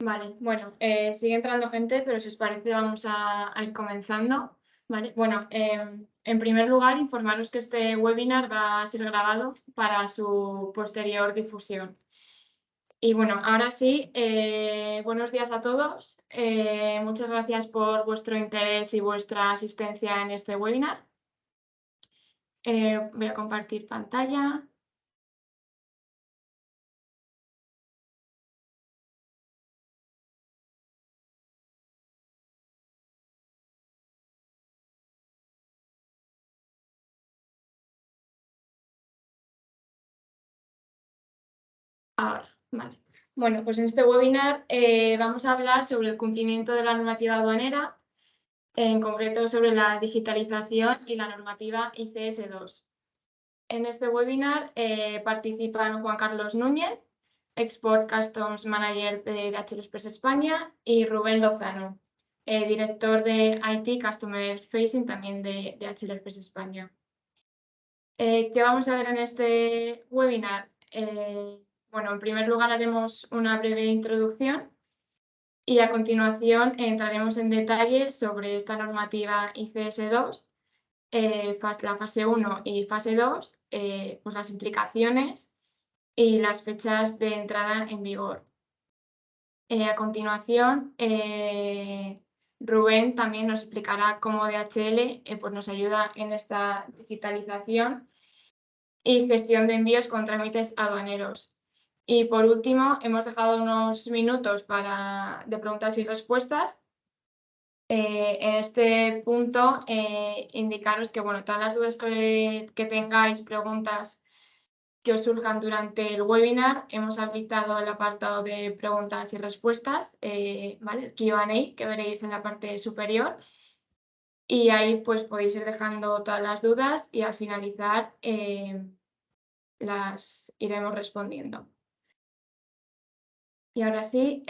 Vale, bueno, sigue entrando gente, pero si os parece vamos a ir comenzando, ¿vale? Bueno, en primer lugar, informaros que este webinar va a ser grabado para su posterior difusión. Y bueno, ahora sí, buenos días a todos. Muchas gracias por vuestro interés y vuestra asistencia en este webinar. Voy a compartir pantalla. Ahora, vale. Bueno, pues en este webinar vamos a hablar sobre el cumplimiento de la normativa aduanera, en concreto sobre la digitalización y la normativa ICS2. En este webinar participan Juan Carlos Núñez, Export Customs Manager de DHL Express España, y Rubén Lozano, director de IT Customer Facing también de DHL Express España. ¿Qué vamos a ver en este webinar? Bueno, en primer lugar haremos una breve introducción y a continuación entraremos en detalle sobre esta normativa ICS2, la fase 1 y fase 2, pues las implicaciones y las fechas de entrada en vigor. A continuación, Rubén también nos explicará cómo DHL pues nos ayuda en esta digitalización y gestión de envíos con trámites aduaneros. Y por último, hemos dejado unos minutos de preguntas y respuestas. En este punto, indicaros que bueno, todas las dudas que tengáis, preguntas que os surjan durante el webinar, hemos habilitado el apartado de preguntas y respuestas, ¿vale? El Q&A que veréis en la parte superior. Y ahí pues podéis ir dejando todas las dudas y al finalizar las iremos respondiendo. Y ahora sí,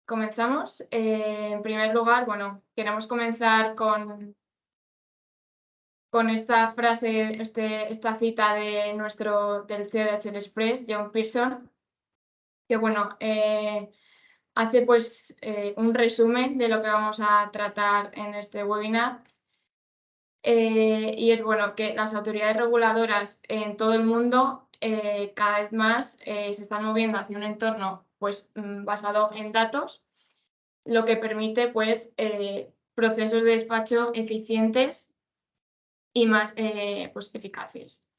comenzamos. En primer lugar, bueno, queremos comenzar con esta frase, esta cita del CEO de DHL Express, John Pearson, que bueno, hace pues un resumen de lo que vamos a tratar en este webinar. Y es bueno que las autoridades reguladoras en todo el mundo cada vez más se están moviendo hacia un entorno pues, basado en datos, lo que permite pues, procesos de despacho eficientes y más pues, eficaces.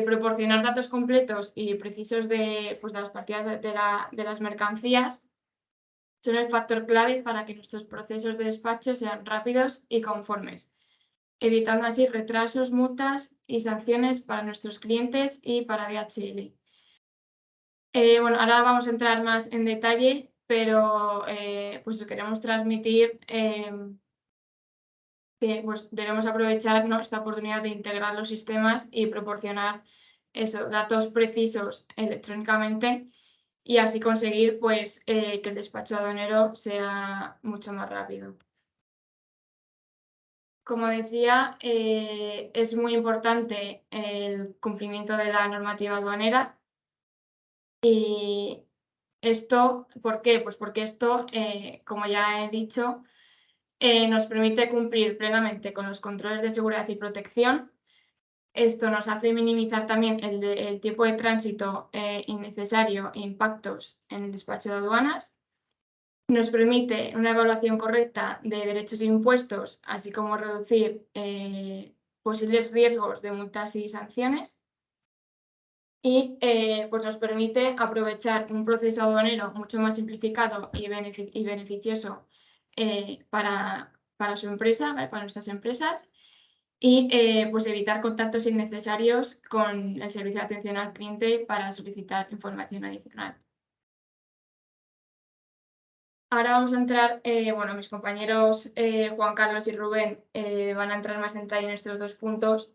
Proporcionar datos completos y precisos de las partidas de las mercancías son el factor clave para que nuestros procesos de despacho sean rápidos y conformes, evitando así retrasos, multas y sanciones para nuestros clientes y para DHL. Bueno, ahora vamos a entrar más en detalle, pero pues queremos transmitir que pues, debemos aprovechar, ¿no?, esta oportunidad de integrar los sistemas y proporcionar datos precisos electrónicamente y así conseguir pues, que el despacho aduanero sea mucho más rápido. Como decía, es muy importante el cumplimiento de la normativa aduanera. Y esto, ¿por qué? Pues porque esto, como ya he dicho, nos permite cumplir plenamente con los controles de seguridad y protección. Esto nos hace minimizar también el tiempo de tránsito innecesario e impactos en el despacho de aduanas. Nos permite una evaluación correcta de derechos e impuestos, así como reducir posibles riesgos de multas y sanciones. Y pues nos permite aprovechar un proceso aduanero mucho más simplificado y beneficioso para su empresa, ¿vale?, para nuestras empresas, y pues evitar contactos innecesarios con el servicio de atención al cliente para solicitar información adicional. Ahora vamos a entrar, bueno, mis compañeros Juan Carlos y Rubén van a entrar más en detalle en estos dos puntos,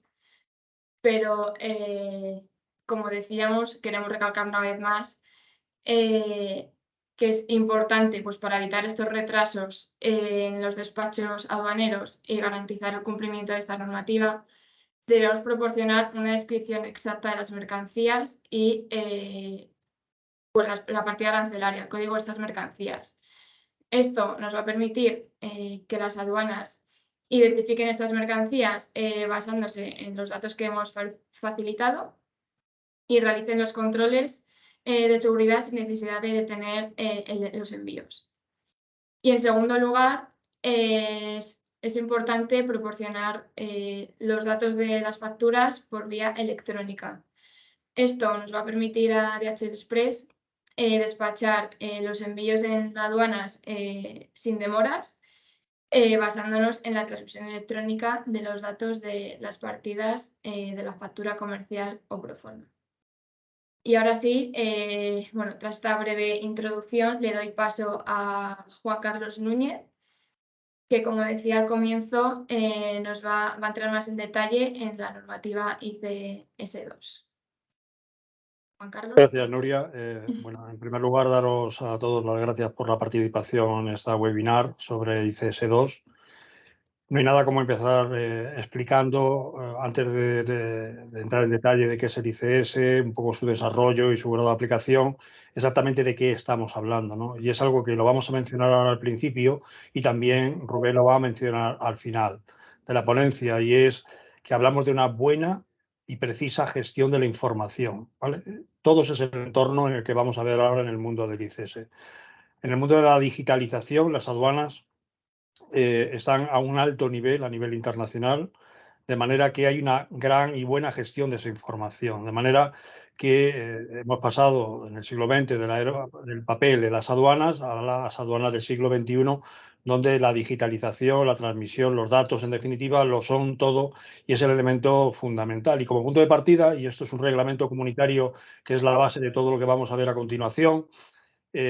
pero como decíamos, queremos recalcar una vez más que es importante pues, para evitar estos retrasos en los despachos aduaneros y garantizar el cumplimiento de esta normativa, debemos proporcionar una descripción exacta de las mercancías y pues la partida arancelaria, el código de estas mercancías. Esto nos va a permitir que las aduanas identifiquen estas mercancías basándose en los datos que hemos facilitado y realicen los controles de seguridad sin necesidad de detener los envíos. Y en segundo lugar, es importante proporcionar los datos de las facturas por vía electrónica. Esto nos va a permitir a DHL Express despachar los envíos en aduanas sin demoras, basándonos en la transmisión electrónica de los datos de las partidas de la factura comercial o proforma. Y ahora sí, bueno, tras esta breve introducción, le doy paso a Juan Carlos Núñez, que como decía al comienzo, nos va a entrar más en detalle en la normativa ICS2. Juan Carlos. Gracias, Nuria. Bueno, en primer lugar, daros a todos las gracias por la participación en esta webinar sobre ICS2. No hay nada como empezar explicando, antes de entrar en detalle de qué es el ICS, un poco su desarrollo y su grado de aplicación, exactamente de qué estamos hablando, ¿no? Y es algo que lo vamos a mencionar ahora al principio y también Rubén lo va a mencionar al final de la ponencia, y es que hablamos de una buena y precisa gestión de la información, ¿vale? Todo ese es el entorno en el que vamos a ver ahora en el mundo del ICS. En el mundo de la digitalización, las aduanas están a un alto nivel, a nivel internacional, de manera que hay una gran y buena gestión de esa información, de manera que hemos pasado en el siglo XX de la era del papel de las aduanas a las aduanas del siglo XXI, donde la digitalización, la transmisión, los datos, en definitiva, lo son todo y es el elemento fundamental. Y como punto de partida, y esto es un reglamento comunitario que es la base de todo lo que vamos a ver a continuación,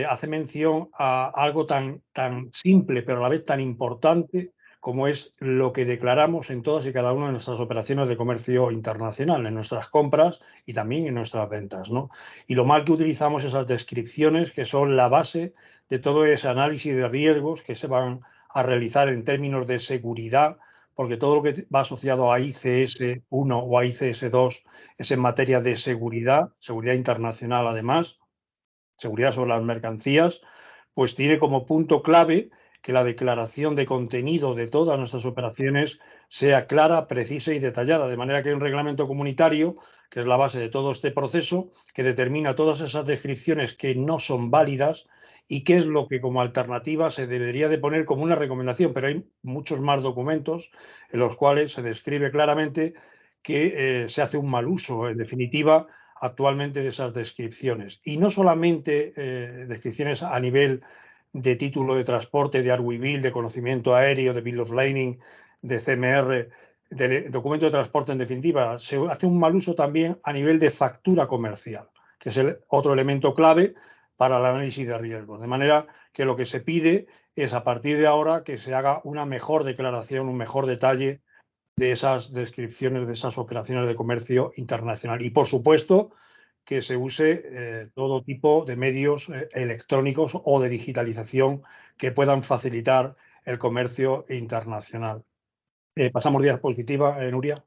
hace mención a algo tan simple, pero a la vez tan importante, como es lo que declaramos en todas y cada una de nuestras operaciones de comercio internacional, en nuestras compras y también en nuestras ventas, ¿no? Y lo mal que utilizamos esas descripciones, que son la base de todo ese análisis de riesgos que se van a realizar en términos de seguridad, porque todo lo que va asociado a ICS1 o a ICS2 es en materia de seguridad, seguridad internacional además, seguridad sobre las mercancías, pues tiene como punto clave que la declaración de contenido de todas nuestras operaciones sea clara, precisa y detallada, de manera que hay un reglamento comunitario, que es la base de todo este proceso, que determina todas esas descripciones que no son válidas y qué es lo que como alternativa se debería de poner como una recomendación, pero hay muchos más documentos en los cuales se describe claramente que se hace un mal uso, en definitiva, actualmente de esas descripciones. Y no solamente descripciones a nivel de título de transporte, de Arwivil, de conocimiento aéreo, de Bill of Lading, de CMR, de documento de transporte en definitiva. Se hace un mal uso también a nivel de factura comercial, que es el otro elemento clave para el análisis de riesgos. De manera que lo que se pide es a partir de ahora que se haga una mejor declaración, un mejor detalle de esas descripciones, de esas operaciones de comercio internacional. Y, por supuesto, que se use todo tipo de medios electrónicos o de digitalización que puedan facilitar el comercio internacional. Pasamos diapositiva, Nuria.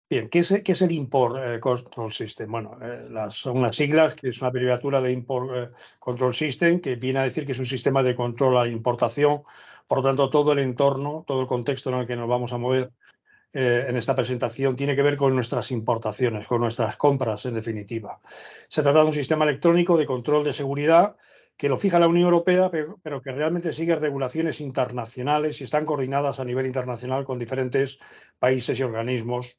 Bien, ¿qué es el Import Control System? Bueno, son unas siglas, que es una abreviatura de Import Control System, que viene a decir que es un sistema de control a la importación. Por lo tanto, todo el entorno, todo el contexto en el que nos vamos a mover en esta presentación tiene que ver con nuestras importaciones, con nuestras compras, en definitiva. Se trata de un sistema electrónico de control de seguridad que lo fija la Unión Europea, pero que realmente sigue regulaciones internacionales y están coordinadas a nivel internacional con diferentes países y organismos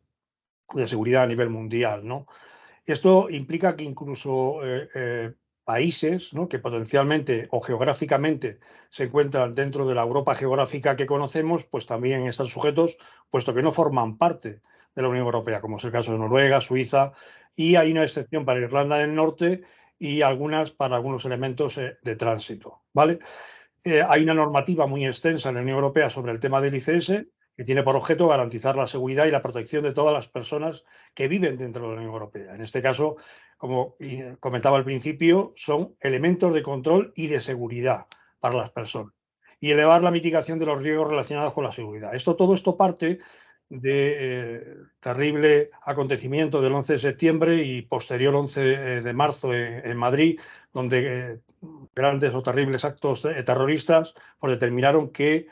de seguridad a nivel mundial, ¿no? Esto implica que incluso países, ¿no?, que potencialmente o geográficamente se encuentran dentro de la Europa geográfica que conocemos, pues también están sujetos, puesto que no forman parte de la Unión Europea, como es el caso de Noruega, Suiza, y hay una excepción para Irlanda del Norte y algunas para algunos elementos de tránsito, ¿vale? Hay una normativa muy extensa en la Unión Europea sobre el tema del ICS, que tiene por objeto garantizar la seguridad y la protección de todas las personas que viven dentro de la Unión Europea. En este caso, como comentaba al principio, son elementos de control y de seguridad para las personas y elevar la mitigación de los riesgos relacionados con la seguridad. Todo esto parte de terrible acontecimiento del 11 de septiembre y posterior 11 de marzo en Madrid, donde grandes o terribles actos terroristas pues determinaron que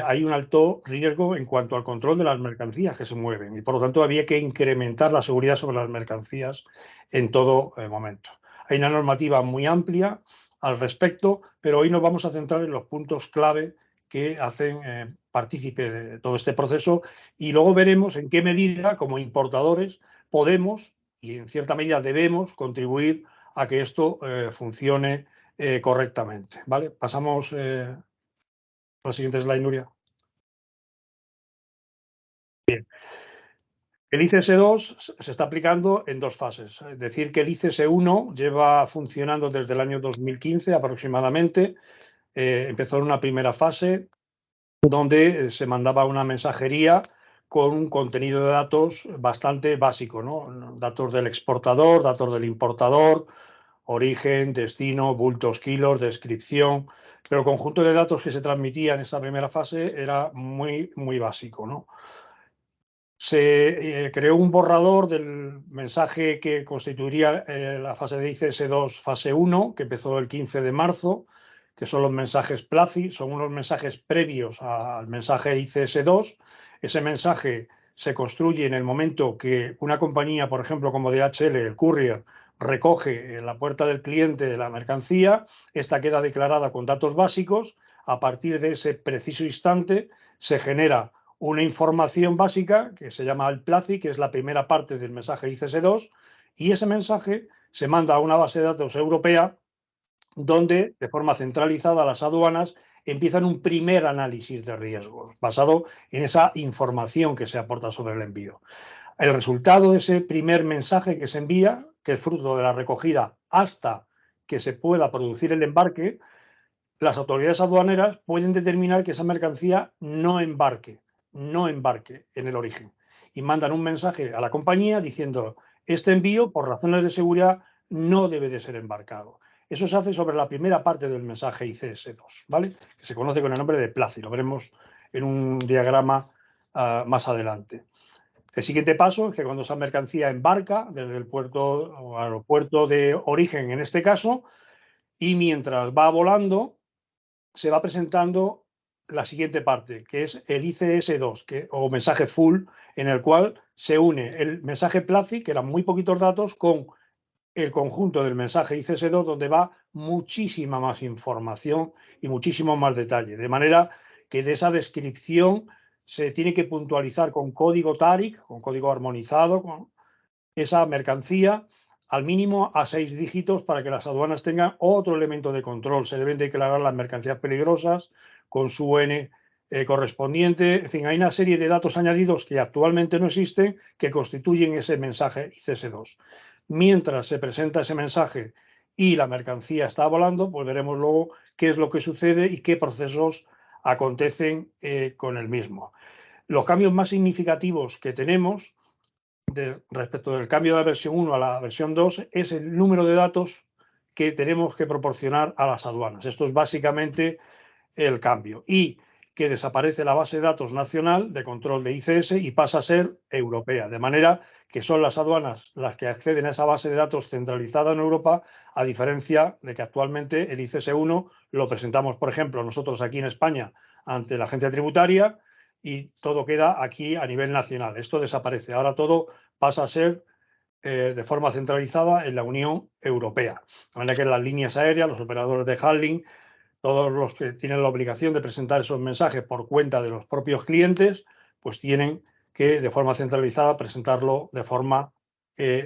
hay un alto riesgo en cuanto al control de las mercancías que se mueven y por lo tanto había que incrementar la seguridad sobre las mercancías en todo momento. Hay una normativa muy amplia al respecto, pero hoy nos vamos a centrar en los puntos clave que hacen partícipe de todo este proceso y luego veremos en qué medida como importadores podemos y en cierta medida debemos contribuir a que esto funcione correctamente. ¿Vale? Pasamos a la siguiente slide, Nuria. Bien. El ICS2 se está aplicando en dos fases. Es decir, que el ICS1 lleva funcionando desde el año 2015 aproximadamente. Empezó en una primera fase donde se mandaba una mensajería con un contenido de datos bastante básico, ¿no? Datos del exportador, datos del importador, origen, destino, bultos, kilos, descripción, pero el conjunto de datos que se transmitía en esa primera fase era muy, muy básico, ¿no? Se creó un borrador del mensaje que constituiría la fase de ICS2 fase 1, que empezó el 15 de marzo, que son los mensajes PLACI, son unos mensajes previos al mensaje ICS2. Ese mensaje se construye en el momento que una compañía, por ejemplo, como DHL, el courier, recoge en la puerta del cliente la mercancía, esta queda declarada con datos básicos, a partir de ese preciso instante se genera una información básica que se llama el PLACI, que es la primera parte del mensaje ICS2, y ese mensaje se manda a una base de datos europea donde, de forma centralizada, las aduanas empiezan un primer análisis de riesgos basado en esa información que se aporta sobre el envío. El resultado de ese primer mensaje que se envía, que es fruto de la recogida hasta que se pueda producir el embarque, las autoridades aduaneras pueden determinar que esa mercancía no embarque en el origen y mandan un mensaje a la compañía diciendo este envío por razones de seguridad no debe de ser embarcado. Eso se hace sobre la primera parte del mensaje ICS2, ¿vale? Que se conoce con el nombre de PLACI, lo veremos en un diagrama más adelante. El siguiente paso es que cuando esa mercancía embarca desde el puerto o aeropuerto de origen en este caso, y mientras va volando, se va presentando la siguiente parte, que es el ICS2, o mensaje full, en el cual se une el mensaje PLACI, que eran muy poquitos datos, con el conjunto del mensaje ICS2, donde va muchísima más información y muchísimo más detalle. De manera que de esa descripción se tiene que puntualizar con código TARIC, con código armonizado, con esa mercancía al mínimo a 6 dígitos para que las aduanas tengan otro elemento de control. Se deben declarar las mercancías peligrosas con su N correspondiente. En fin, hay una serie de datos añadidos que actualmente no existen que constituyen ese mensaje ICS2. Mientras se presenta ese mensaje y la mercancía está volando, pues veremos luego qué es lo que sucede y qué procesos acontecen con el mismo. Los cambios más significativos que tenemos respecto del cambio de la versión 1 a la versión 2 es el número de datos que tenemos que proporcionar a las aduanas. Esto es básicamente el cambio. Y que desaparece la base de datos nacional de control de ICS y pasa a ser europea. De manera que son las aduanas las que acceden a esa base de datos centralizada en Europa, a diferencia de que actualmente el ICS1 lo presentamos, por ejemplo, nosotros aquí en España ante la agencia tributaria y todo queda aquí a nivel nacional. Esto desaparece. Ahora todo pasa a ser de forma centralizada en la Unión Europea. De manera que las líneas aéreas, los operadores de handling, todos los que tienen la obligación de presentar esos mensajes por cuenta de los propios clientes, pues tienen que de forma centralizada presentarlo de forma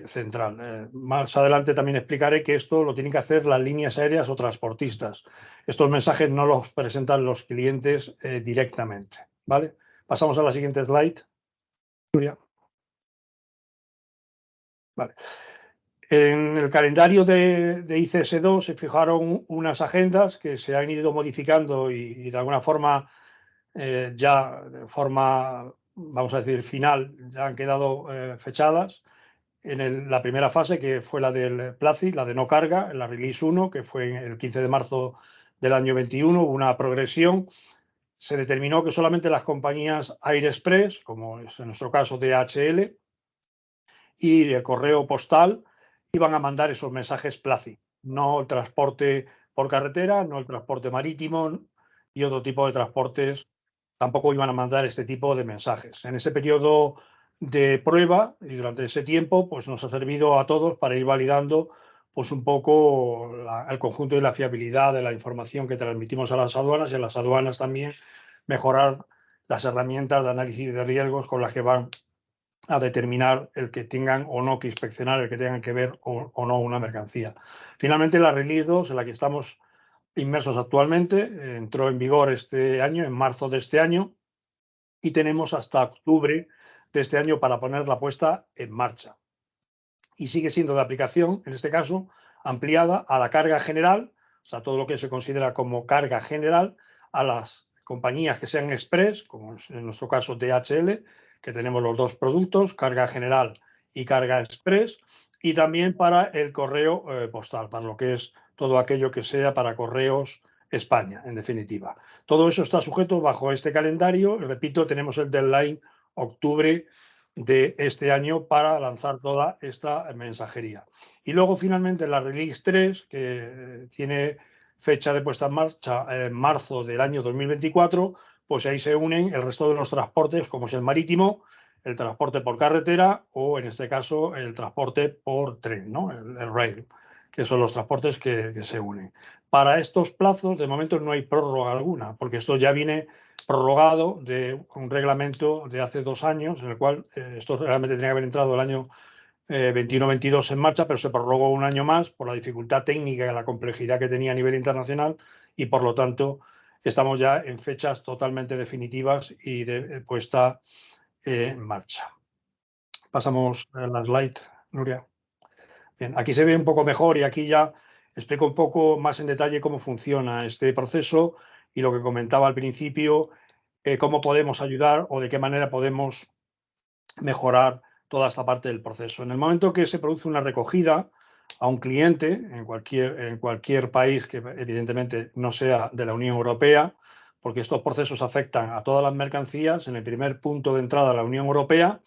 central. Más adelante también explicaré que esto lo tienen que hacer las líneas aéreas o transportistas. Estos mensajes no los presentan los clientes directamente, ¿vale? Pasamos a la siguiente slide. Julia. Vale. En el calendario de ICS2 se fijaron unas agendas que se han ido modificando y de alguna forma ya de forma, vamos a decir, final, ya han quedado fechadas. En la primera fase, que fue la del PLACI, la de no carga, en la Release 1, que fue el 15 de marzo del año 21, hubo una progresión se determinó que solamente las compañías Air Express, como es en nuestro caso DHL, y el correo postal iban a mandar esos mensajes Placi, no el transporte por carretera, no el transporte marítimo y otro tipo de transportes tampoco iban a mandar este tipo de mensajes. En ese periodo de prueba y durante ese tiempo, pues nos ha servido a todos para ir validando pues un poco el conjunto y la fiabilidad de la información que transmitimos a las aduanas y a las aduanas también mejorar las herramientas de análisis de riesgos con las que van a determinar el que tengan o no que inspeccionar, el que tengan que ver o no una mercancía. Finalmente, la Release 2, en la que estamos inmersos actualmente, entró en vigor este año, en marzo de este año, y tenemos hasta octubre de este año para poner la puesta en marcha. Y sigue siendo de aplicación, en este caso, ampliada a la carga general, o sea, todo lo que se considera como carga general, a las compañías que sean express, como en nuestro caso DHL, que tenemos los dos productos, carga general y carga express, y también para el correo postal, para lo que es todo aquello que sea para correos España, en definitiva. Todo eso está sujeto bajo este calendario. Repito, tenemos el deadline octubre de este año para lanzar toda esta mensajería. Y luego, finalmente, la Release 3, que tiene fecha de puesta en marcha en marzo del año 2024, pues ahí se unen el resto de los transportes, como es el marítimo, el transporte por carretera o, en este caso, el transporte por tren, ¿no? El rail, que son los transportes que se unen. Para estos plazos, de momento, no hay prórroga alguna, porque esto ya viene prorrogado de un reglamento de hace 2 años, en el cual esto realmente tenía que haber entrado el año 21-22 en marcha, pero se prorrogó un año más por la dificultad técnica y la complejidad que tenía a nivel internacional y, por lo tanto, estamos ya en fechas totalmente definitivas y de puesta en marcha. Pasamos a la slide, Nuria. Bien, aquí se ve un poco mejor y aquí ya explico un poco más en detalle cómo funciona este proceso y lo que comentaba al principio, cómo podemos ayudar o de qué manera podemos mejorar toda esta parte del proceso. En el momento que se produce una recogida a un cliente en cualquier país que evidentemente no sea de la Unión Europea, porque estos procesos afectan a todas las mercancías en el primer punto de entrada a la Unión Europea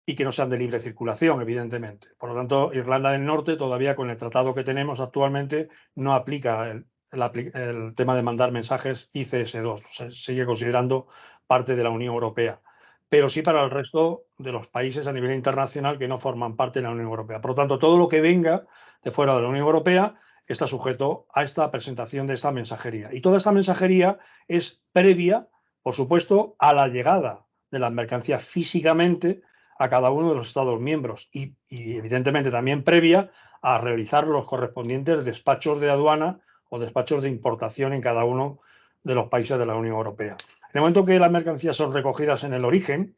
y que no sean de libre circulación, evidentemente. Por lo tanto, Irlanda del Norte todavía con el tratado que tenemos actualmente no aplica el tema de mandar mensajes ICS2, se sigue considerando parte de la Unión Europea, pero sí para el resto de los países a nivel internacional que no forman parte de la Unión Europea. Por lo tanto, todo lo que venga de fuera de la Unión Europea está sujeto a esta presentación de esta mensajería. Y toda esta mensajería es previa, por supuesto, a la llegada de las mercancías físicamente a cada uno de los Estados miembros y evidentemente también previa a realizar los correspondientes despachos de aduana o despachos de importación en cada uno de los países de la Unión Europea. En el momento que las mercancías son recogidas en el origen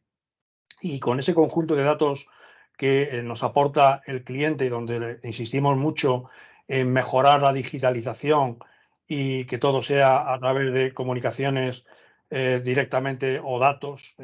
y con ese conjunto de datos que nos aporta el cliente y donde insistimos mucho en mejorar la digitalización y que todo sea a través de comunicaciones directamente o datos,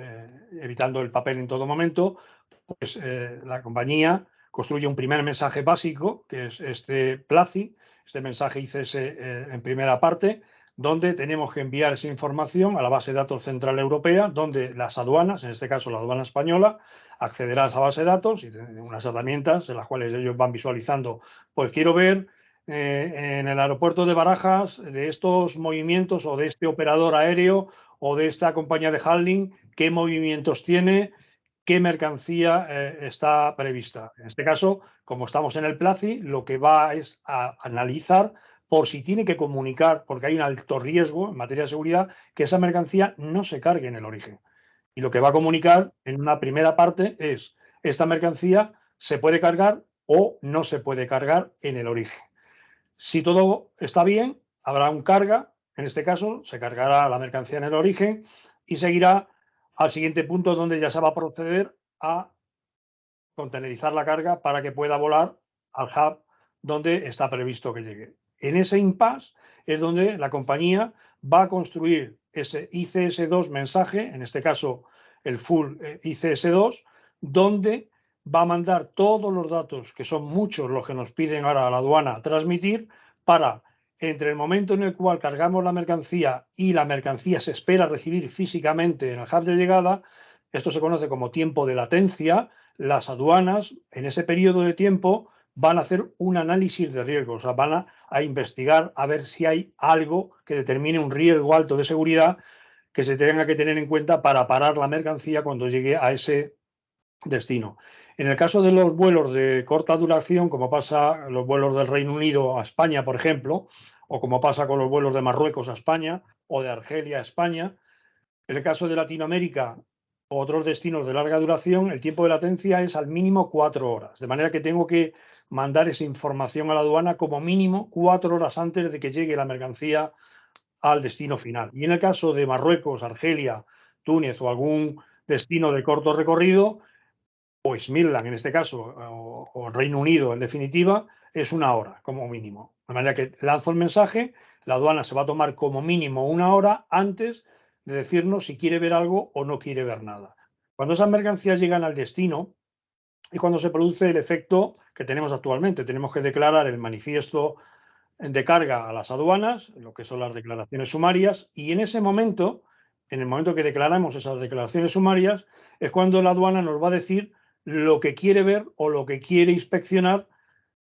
evitando el papel en todo momento, pues la compañía construye un primer mensaje básico, que es este Placi, este mensaje ICS en primera parte, donde tenemos que enviar esa información a la base de datos central europea, donde las aduanas, en este caso la aduana española, accederá a esa base de datos y tienen unas herramientas en las cuales ellos van visualizando, pues quiero ver en el aeropuerto de Barajas de estos movimientos o de este operador aéreo o de esta compañía de handling, qué movimientos tiene, qué mercancía está prevista. En este caso, como estamos en el Placi, lo que va es a analizar por si tiene que comunicar, porque hay un alto riesgo en materia de seguridad, que esa mercancía no se cargue en el origen. Y lo que va a comunicar en una primera parte es, esta mercancía se puede cargar o no se puede cargar en el origen. Si todo está bien, habrá un carga, en este caso se cargará la mercancía en el origen y seguirá al siguiente punto donde ya se va a proceder a contenerizar la carga para que pueda volar al hub donde está previsto que llegue. En ese impasse es donde la compañía va a construir ese ICS2 mensaje, en este caso el full ICS2, donde va a mandar todos los datos, que son muchos los que nos piden ahora a la aduana transmitir, para entre el momento en el cual cargamos la mercancía y la mercancía se espera recibir físicamente en el hub de llegada, esto se conoce como tiempo de latencia. Las aduanas, en ese periodo de tiempo, van a hacer un análisis de riesgo, o sea, van a investigar a ver si hay algo que determine un riesgo alto de seguridad que se tenga que tener en cuenta para parar la mercancía cuando llegue a ese destino. En el caso de los vuelos de corta duración, como pasa los vuelos del Reino Unido a España, por ejemplo, o como pasa con los vuelos de Marruecos a España o de Argelia a España, en el caso de Latinoamérica o otros destinos de larga duración, el tiempo de latencia es al mínimo 4 horas, de manera que tengo que mandar esa información a la aduana como mínimo 4 horas antes de que llegue la mercancía al destino final. Y en el caso de Marruecos, Argelia, Túnez o algún destino de corto recorrido, pues Midland en este caso, o Reino Unido en definitiva, es 1 hora como mínimo. De manera que lanzo el mensaje, la aduana se va a tomar como mínimo 1 hora antes de decirnos si quiere ver algo o no quiere ver nada. Cuando esas mercancías llegan al destino y cuando se produce el efecto que tenemos actualmente, tenemos que declarar el manifiesto de carga a las aduanas, lo que son las declaraciones sumarias, y en ese momento, en el momento que declaramos esas declaraciones sumarias, es cuando la aduana nos va a decir lo que quiere ver o lo que quiere inspeccionar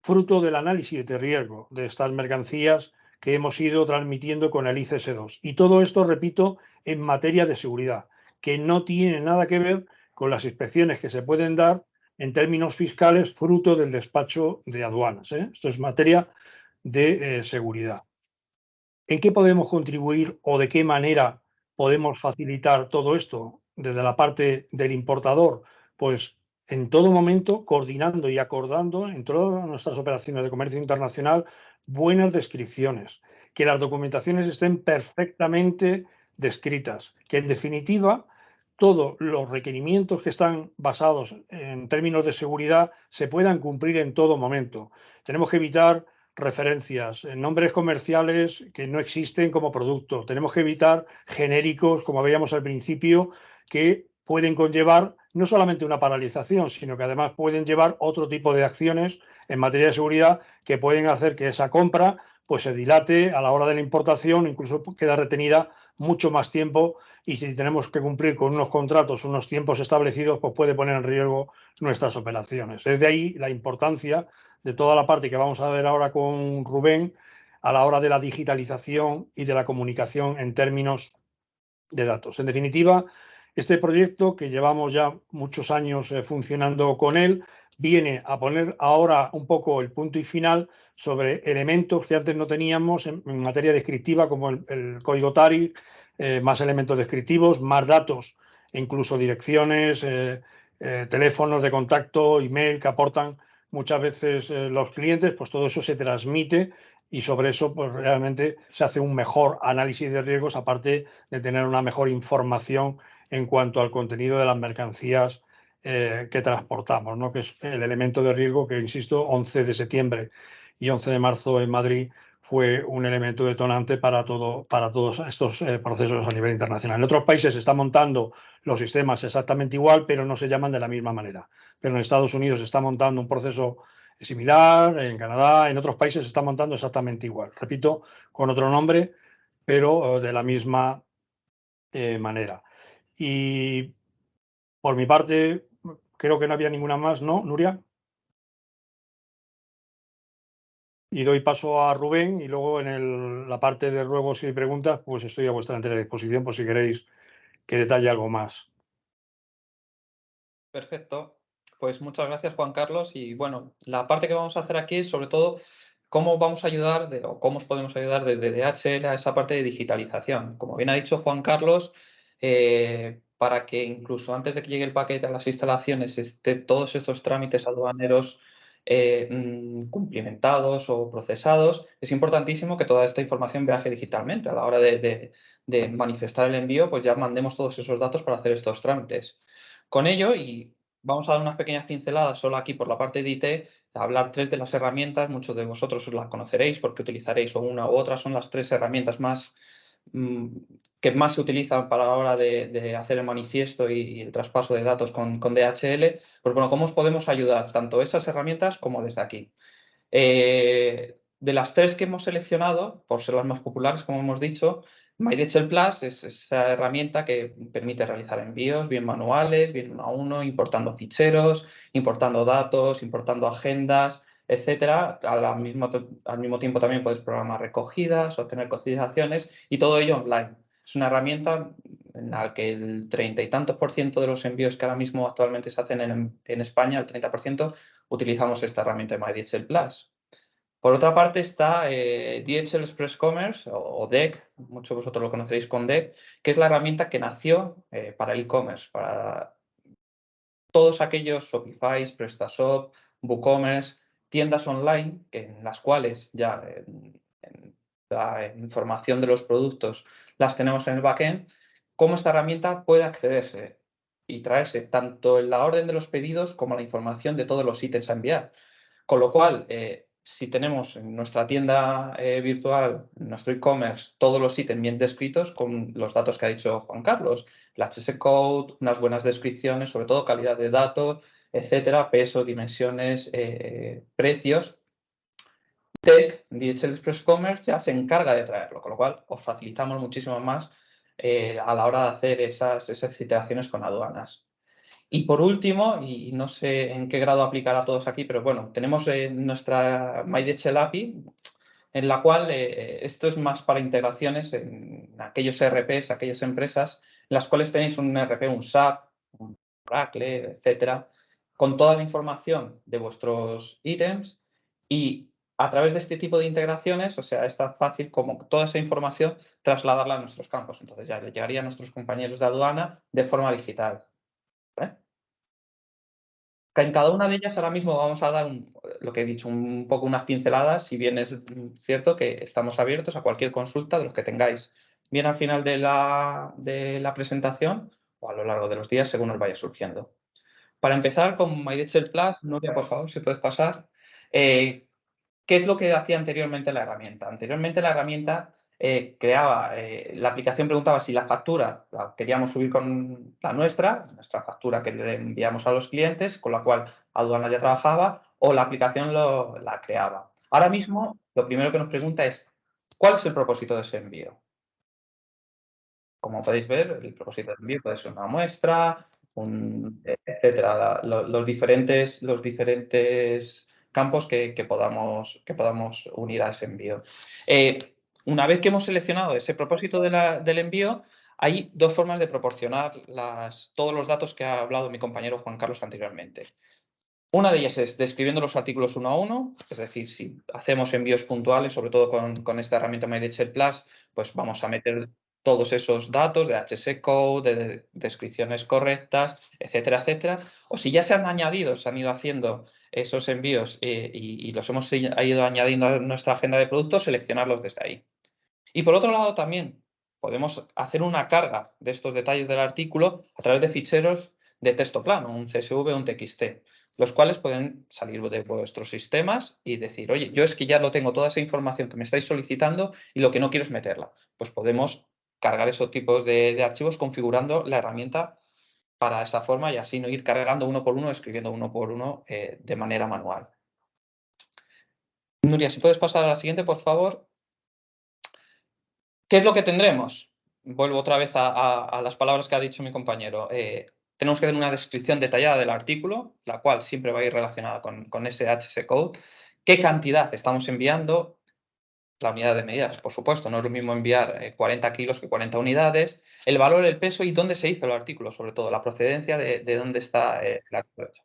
fruto del análisis de riesgo de estas mercancías que hemos ido transmitiendo con el ICS2. Y todo esto, repito, en materia de seguridad, que no tiene nada que ver con las inspecciones que se pueden dar en términos fiscales fruto del despacho de aduanas. Esto es materia de seguridad. ¿En qué podemos contribuir o de qué manera podemos facilitar todo esto desde la parte del importador? Pues en todo momento coordinando y acordando en todas nuestras operaciones de comercio internacional buenas descripciones, que las documentaciones estén perfectamente descritas, que en definitiva todos los requerimientos que están basados en términos de seguridad se puedan cumplir en todo momento. Tenemos que evitar referencias, nombres comerciales que no existen como producto. Tenemos que evitar genéricos, como veíamos al principio, que pueden conllevar no solamente una paralización, sino que además pueden llevar otro tipo de acciones en materia de seguridad que pueden hacer que esa compra pues se dilate a la hora de la importación, incluso queda retenida mucho más tiempo, y si tenemos que cumplir con unos contratos, unos tiempos establecidos, pues puede poner en riesgo nuestras operaciones. Es de ahí la importancia de toda la parte que vamos a ver ahora con Rubén a la hora de la digitalización y de la comunicación en términos de datos. En definitiva, este proyecto, que llevamos ya muchos años funcionando con él, viene a poner ahora un poco el punto y final sobre elementos que antes no teníamos en materia descriptiva, como el código TARI, más elementos descriptivos, más datos, incluso direcciones, teléfonos de contacto, email que aportan muchas veces los clientes, pues todo eso se transmite y sobre eso pues realmente se hace un mejor análisis de riesgos, aparte de tener una mejor información en cuanto al contenido de las mercancías que transportamos, ¿no? Que es el elemento de riesgo que, insisto, 11 de septiembre y 11 de marzo en Madrid fue un elemento detonante para todos estos procesos a nivel internacional. En otros países se están montando los sistemas exactamente igual, pero no se llaman de la misma manera. Pero en Estados Unidos se está montando un proceso similar, en Canadá, en otros países se está montando exactamente igual. Repito, con otro nombre, pero de la misma manera. Y por mi parte, creo que no había ninguna más, ¿no, Nuria? Y doy paso a Rubén y luego en la parte de ruegos y preguntas, pues estoy a vuestra entera disposición por si queréis que detalle algo más. Perfecto. Pues muchas gracias, Juan Carlos. Y bueno, la parte que vamos a hacer aquí es sobre todo cómo vamos a ayudar o cómo os podemos ayudar desde DHL a esa parte de digitalización. Como bien ha dicho Juan Carlos, para que incluso antes de que llegue el paquete a las instalaciones esté todos estos trámites aduaneros cumplimentados o procesados, es importantísimo que toda esta información viaje digitalmente. A la hora de manifestar el envío, pues ya mandemos todos esos datos para hacer estos trámites. Con ello, y vamos a dar unas pequeñas pinceladas solo aquí por la parte de IT, hablar 3 de las herramientas, muchos de vosotros os las conoceréis porque utilizaréis o una u otra, son las 3 herramientas más que más se utilizan para la hora de hacer el manifiesto y el traspaso de datos con DHL. Pues bueno, ¿cómo os podemos ayudar? Tanto esas herramientas como desde aquí. De las 3 que hemos seleccionado, por ser las más populares, como hemos dicho, MyDHL Plus es esa herramienta que permite realizar envíos, bien manuales, bien uno a uno, importando ficheros, importando datos, importando agendas, etcétera. Al mismo tiempo también puedes programar recogidas, obtener cotizaciones y todo ello online. Es una herramienta en la que el 30 y tantos % de los envíos que ahora mismo actualmente se hacen en España, el 30%, utilizamos esta herramienta de MyDHL Plus. Por otra parte está DHL Express Commerce o DEC, muchos de vosotros lo conoceréis con DEC, que es la herramienta que nació para el e-commerce, para todos aquellos Shopify, PrestaShop, WooCommerce, tiendas online en las cuales ya la información de los productos las tenemos en el backend, cómo esta herramienta puede accederse y traerse tanto en la orden de los pedidos como la información de todos los ítems a enviar. Con lo cual, si tenemos en nuestra tienda virtual, en nuestro e-commerce, todos los ítems bien descritos con los datos que ha dicho Juan Carlos, el HS code, unas buenas descripciones, sobre todo calidad de datos, etcétera, peso, dimensiones, precios, DEC, DHL Express Commerce, ya se encarga de traerlo, con lo cual os facilitamos muchísimo más a la hora de hacer esas iteraciones con aduanas. Y por último, y no sé en qué grado aplicar a todos aquí, pero bueno, tenemos nuestra MyDHL API, en la cual esto es más para integraciones en aquellos ERPs, aquellas empresas, en las cuales tenéis un ERP, un SAP, un Oracle, etcétera, con toda la información de vuestros ítems y a través de este tipo de integraciones, o sea, es tan fácil como toda esa información trasladarla a nuestros campos. Entonces ya le llegaría a nuestros compañeros de aduana de forma digital. ¿Vale? En cada una de ellas ahora mismo vamos a dar lo que he dicho, un poco unas pinceladas, si bien es cierto que estamos abiertos a cualquier consulta de los que tengáis, bien al final de la presentación o a lo largo de los días, según os vaya surgiendo. Para empezar con MyDHL Plus, Nuria, por favor, si puedes pasar. ¿Qué es lo que hacía anteriormente la herramienta? Anteriormente la herramienta creaba, la aplicación preguntaba si la factura la queríamos subir con la nuestra factura que le enviamos a los clientes, con la cual aduana ya trabajaba, o la aplicación la creaba. Ahora mismo, lo primero que nos pregunta es, ¿cuál es el propósito de ese envío? Como podéis ver, el propósito del envío puede ser una muestra, etcétera, los diferentes campos que podamos unir a ese envío. Una vez que hemos seleccionado ese propósito del envío, hay dos formas de proporcionar todos los datos que ha hablado mi compañero Juan Carlos anteriormente. Una de ellas es describiendo los artículos uno a uno, es decir, si hacemos envíos puntuales, sobre todo con esta herramienta MyDHL Plus, pues vamos a meter todos esos datos de HS code, de descripciones correctas, etcétera, etcétera. O si ya se han ido haciendo esos envíos y los hemos ido añadiendo a nuestra agenda de productos, seleccionarlos desde ahí. Y por otro lado también podemos hacer una carga de estos detalles del artículo a través de ficheros de texto plano, un CSV o un TXT, los cuales pueden salir de vuestros sistemas y decir, oye, yo es que ya lo tengo toda esa información que me estáis solicitando y lo que no quiero es meterla. Pues podemos cargar esos tipos de archivos configurando la herramienta para esa forma y así no ir cargando uno por uno, escribiendo uno por uno de manera manual. Nuria, si puedes pasar a la siguiente, por favor. ¿Qué es lo que tendremos? Vuelvo otra vez a las palabras que ha dicho mi compañero. Tenemos que tener una descripción detallada del artículo, la cual siempre va a ir relacionada con ese HS code. ¿Qué cantidad estamos enviando? La unidad de medidas, por supuesto, no es lo mismo enviar 40 kilos que 40 unidades. El valor, el peso y dónde se hizo el artículo, sobre todo, la procedencia de dónde está el artículo hecho.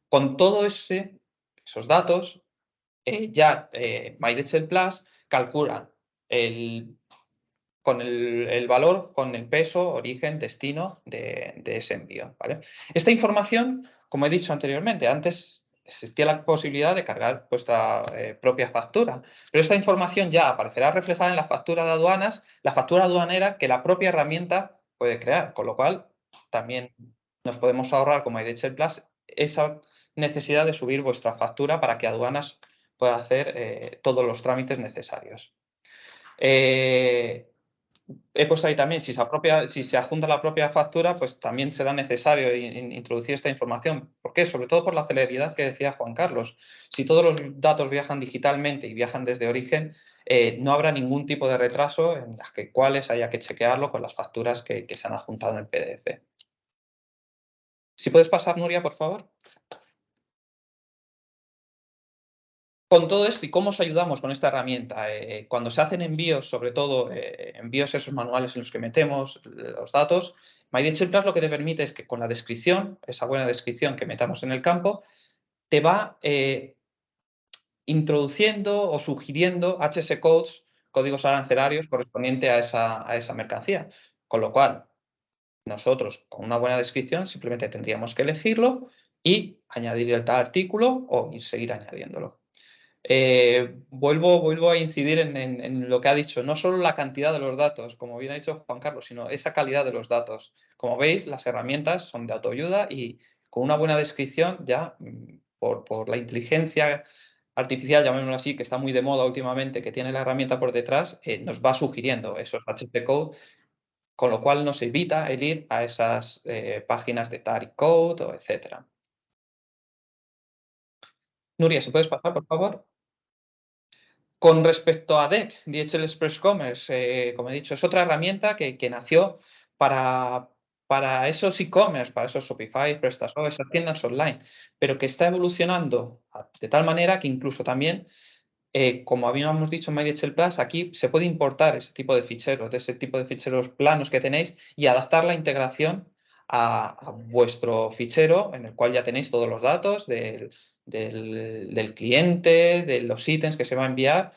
Con todos esos datos, ya MyDHL Plus calcula con el valor, con el peso, origen, destino de ese envío. ¿Vale? Esta información, como he dicho anteriormente, antes existía la posibilidad de cargar vuestra propia factura, pero esta información ya aparecerá reflejada en la factura de aduanas, la factura aduanera que la propia herramienta puede crear, con lo cual también nos podemos ahorrar, como MyDHL Plus, esa necesidad de subir vuestra factura para que aduanas pueda hacer todos los trámites necesarios. he puesto ahí también, si se adjunta la propia factura, pues también será necesario introducir esta información. ¿Por qué? Sobre todo por la celeridad que decía Juan Carlos. Si todos los datos viajan digitalmente y viajan desde origen, no habrá ningún tipo de retraso en las cuales haya que chequearlo con las facturas que se han adjuntado en PDF. Si puedes pasar, Nuria, por favor. Con todo esto, ¿y cómo os ayudamos con esta herramienta? Cuando se hacen envíos, sobre todo envíos esos manuales en los que metemos los datos, MyDHL Plus lo que te permite es que con la descripción, esa buena descripción que metamos en el campo, te va introduciendo o sugiriendo HS codes, códigos arancelarios correspondientes a esa mercancía. Con lo cual, nosotros con una buena descripción simplemente tendríamos que elegirlo y añadir el tal artículo o seguir añadiéndolo. Vuelvo a incidir en lo que ha dicho, no solo la cantidad de los datos, como bien ha dicho Juan Carlos, sino esa calidad de los datos. Como veis, las herramientas son de autoayuda y con una buena descripción ya, por la inteligencia artificial, llamémoslo así, que está muy de moda últimamente, que tiene la herramienta por detrás, nos va sugiriendo esos HT code, con lo cual nos evita el ir a esas páginas de Tariq Code o etcétera. Nuria, ¿se puedes pasar, por favor? Con respecto a DEC, DHL Express Commerce, como he dicho, es otra herramienta que nació para esos e-commerce, para esos Shopify, PrestaShop, esas tiendas online, pero que está evolucionando de tal manera que incluso también, como habíamos dicho en MyDHL Plus, aquí se puede importar ese tipo de ficheros, de ese tipo de ficheros planos que tenéis y adaptar la integración a vuestro fichero en el cual ya tenéis todos los datos del cliente, de los ítems que se va a enviar.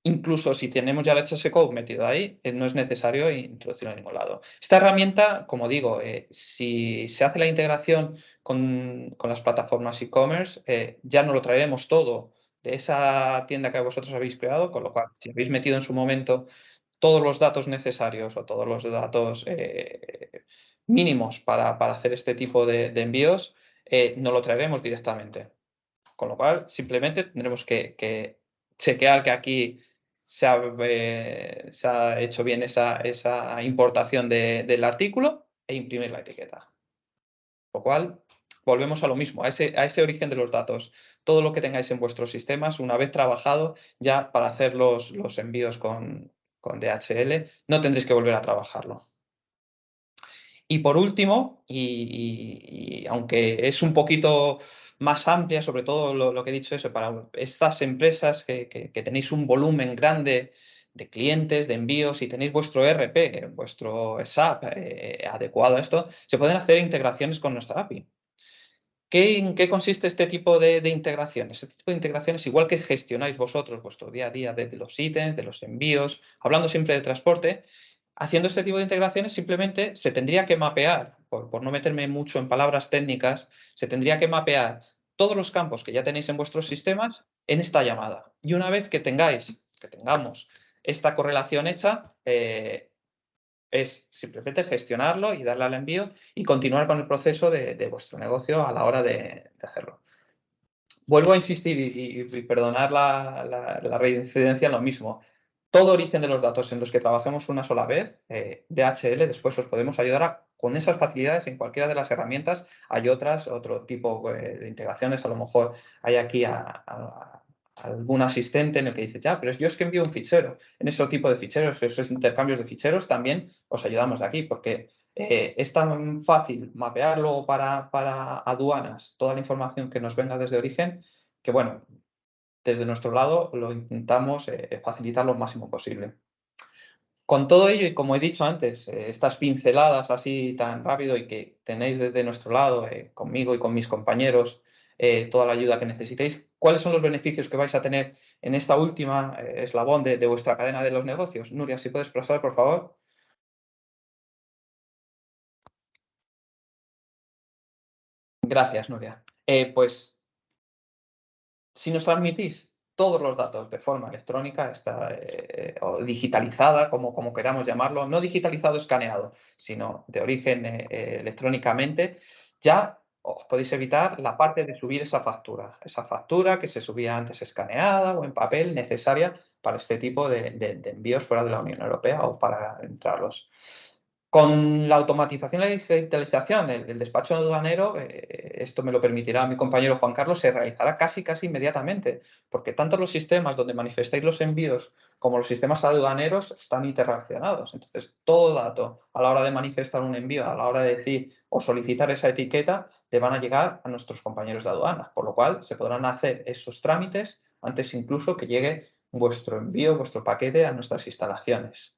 Incluso si tenemos ya el HS Code metido ahí, no es necesario introducirlo en ningún lado. Esta herramienta, como digo, si se hace la integración con las plataformas e-commerce, ya no lo traeremos todo de esa tienda que vosotros habéis creado, con lo cual, si habéis metido en su momento todos los datos necesarios o todos los datos mínimos para hacer este tipo de envíos, no lo traeremos directamente. Con lo cual, simplemente tendremos que chequear que aquí se ha hecho bien esa importación del artículo e imprimir la etiqueta. Lo cual, volvemos a lo mismo, a ese origen de los datos. Todo lo que tengáis en vuestros sistemas, una vez trabajado, ya para hacer los envíos con DHL, no tendréis que volver a trabajarlo. Y por último, y aunque es un poquito más amplia, sobre todo lo que he dicho eso, para estas empresas que tenéis un volumen grande de clientes, de envíos, y tenéis vuestro ERP, vuestro SAP adecuado a esto, se pueden hacer integraciones con nuestra API. ¿En qué consiste este tipo de integraciones? Este tipo de integraciones, igual que gestionáis vosotros vuestro día a día de los ítems, de los envíos, hablando siempre de transporte, haciendo este tipo de integraciones simplemente se tendría que mapear, por no meterme mucho en palabras técnicas, se tendría que mapear todos los campos que ya tenéis en vuestros sistemas en esta llamada. Y una vez que tengamos esta correlación hecha, es simplemente gestionarlo y darle al envío y continuar con el proceso de vuestro negocio a la hora de hacerlo. Vuelvo a insistir y perdonar la reincidencia en lo mismo. Todo origen de los datos en los que trabajemos una sola vez, DHL, después os podemos ayudar con esas facilidades en cualquiera de las herramientas. Hay otro tipo de integraciones, a lo mejor hay aquí algún asistente en el que dice, ya, pero yo es que envío un fichero. En ese tipo de ficheros, esos intercambios de ficheros, también os ayudamos de aquí, porque es tan fácil mapearlo para aduanas, toda la información que nos venga desde origen, que bueno, desde nuestro lado lo intentamos facilitar lo máximo posible. Con todo ello, y como he dicho antes, estas pinceladas así tan rápido y que tenéis desde nuestro lado, conmigo y con mis compañeros, toda la ayuda que necesitéis, ¿cuáles son los beneficios que vais a tener en esta última eslabón de vuestra cadena de los negocios? Nuria, si puedes pasar, por favor. Gracias, Nuria. Pues si nos transmitís todos los datos de forma electrónica o digitalizada, como queramos llamarlo, no digitalizado escaneado, sino de origen electrónicamente, ya os podéis evitar la parte de subir esa factura que se subía antes escaneada o en papel, necesaria para este tipo de envíos fuera de la Unión Europea o para entrarlos. Con la automatización y la digitalización del despacho aduanero, esto me lo permitirá mi compañero Juan Carlos, se realizará casi inmediatamente, porque tanto los sistemas donde manifestáis los envíos como los sistemas aduaneros están interrelacionados. Entonces, todo dato a la hora de manifestar un envío, a la hora de decir o solicitar esa etiqueta, le van a llegar a nuestros compañeros de aduanas, por lo cual se podrán hacer esos trámites antes incluso que llegue vuestro envío, vuestro paquete a nuestras instalaciones.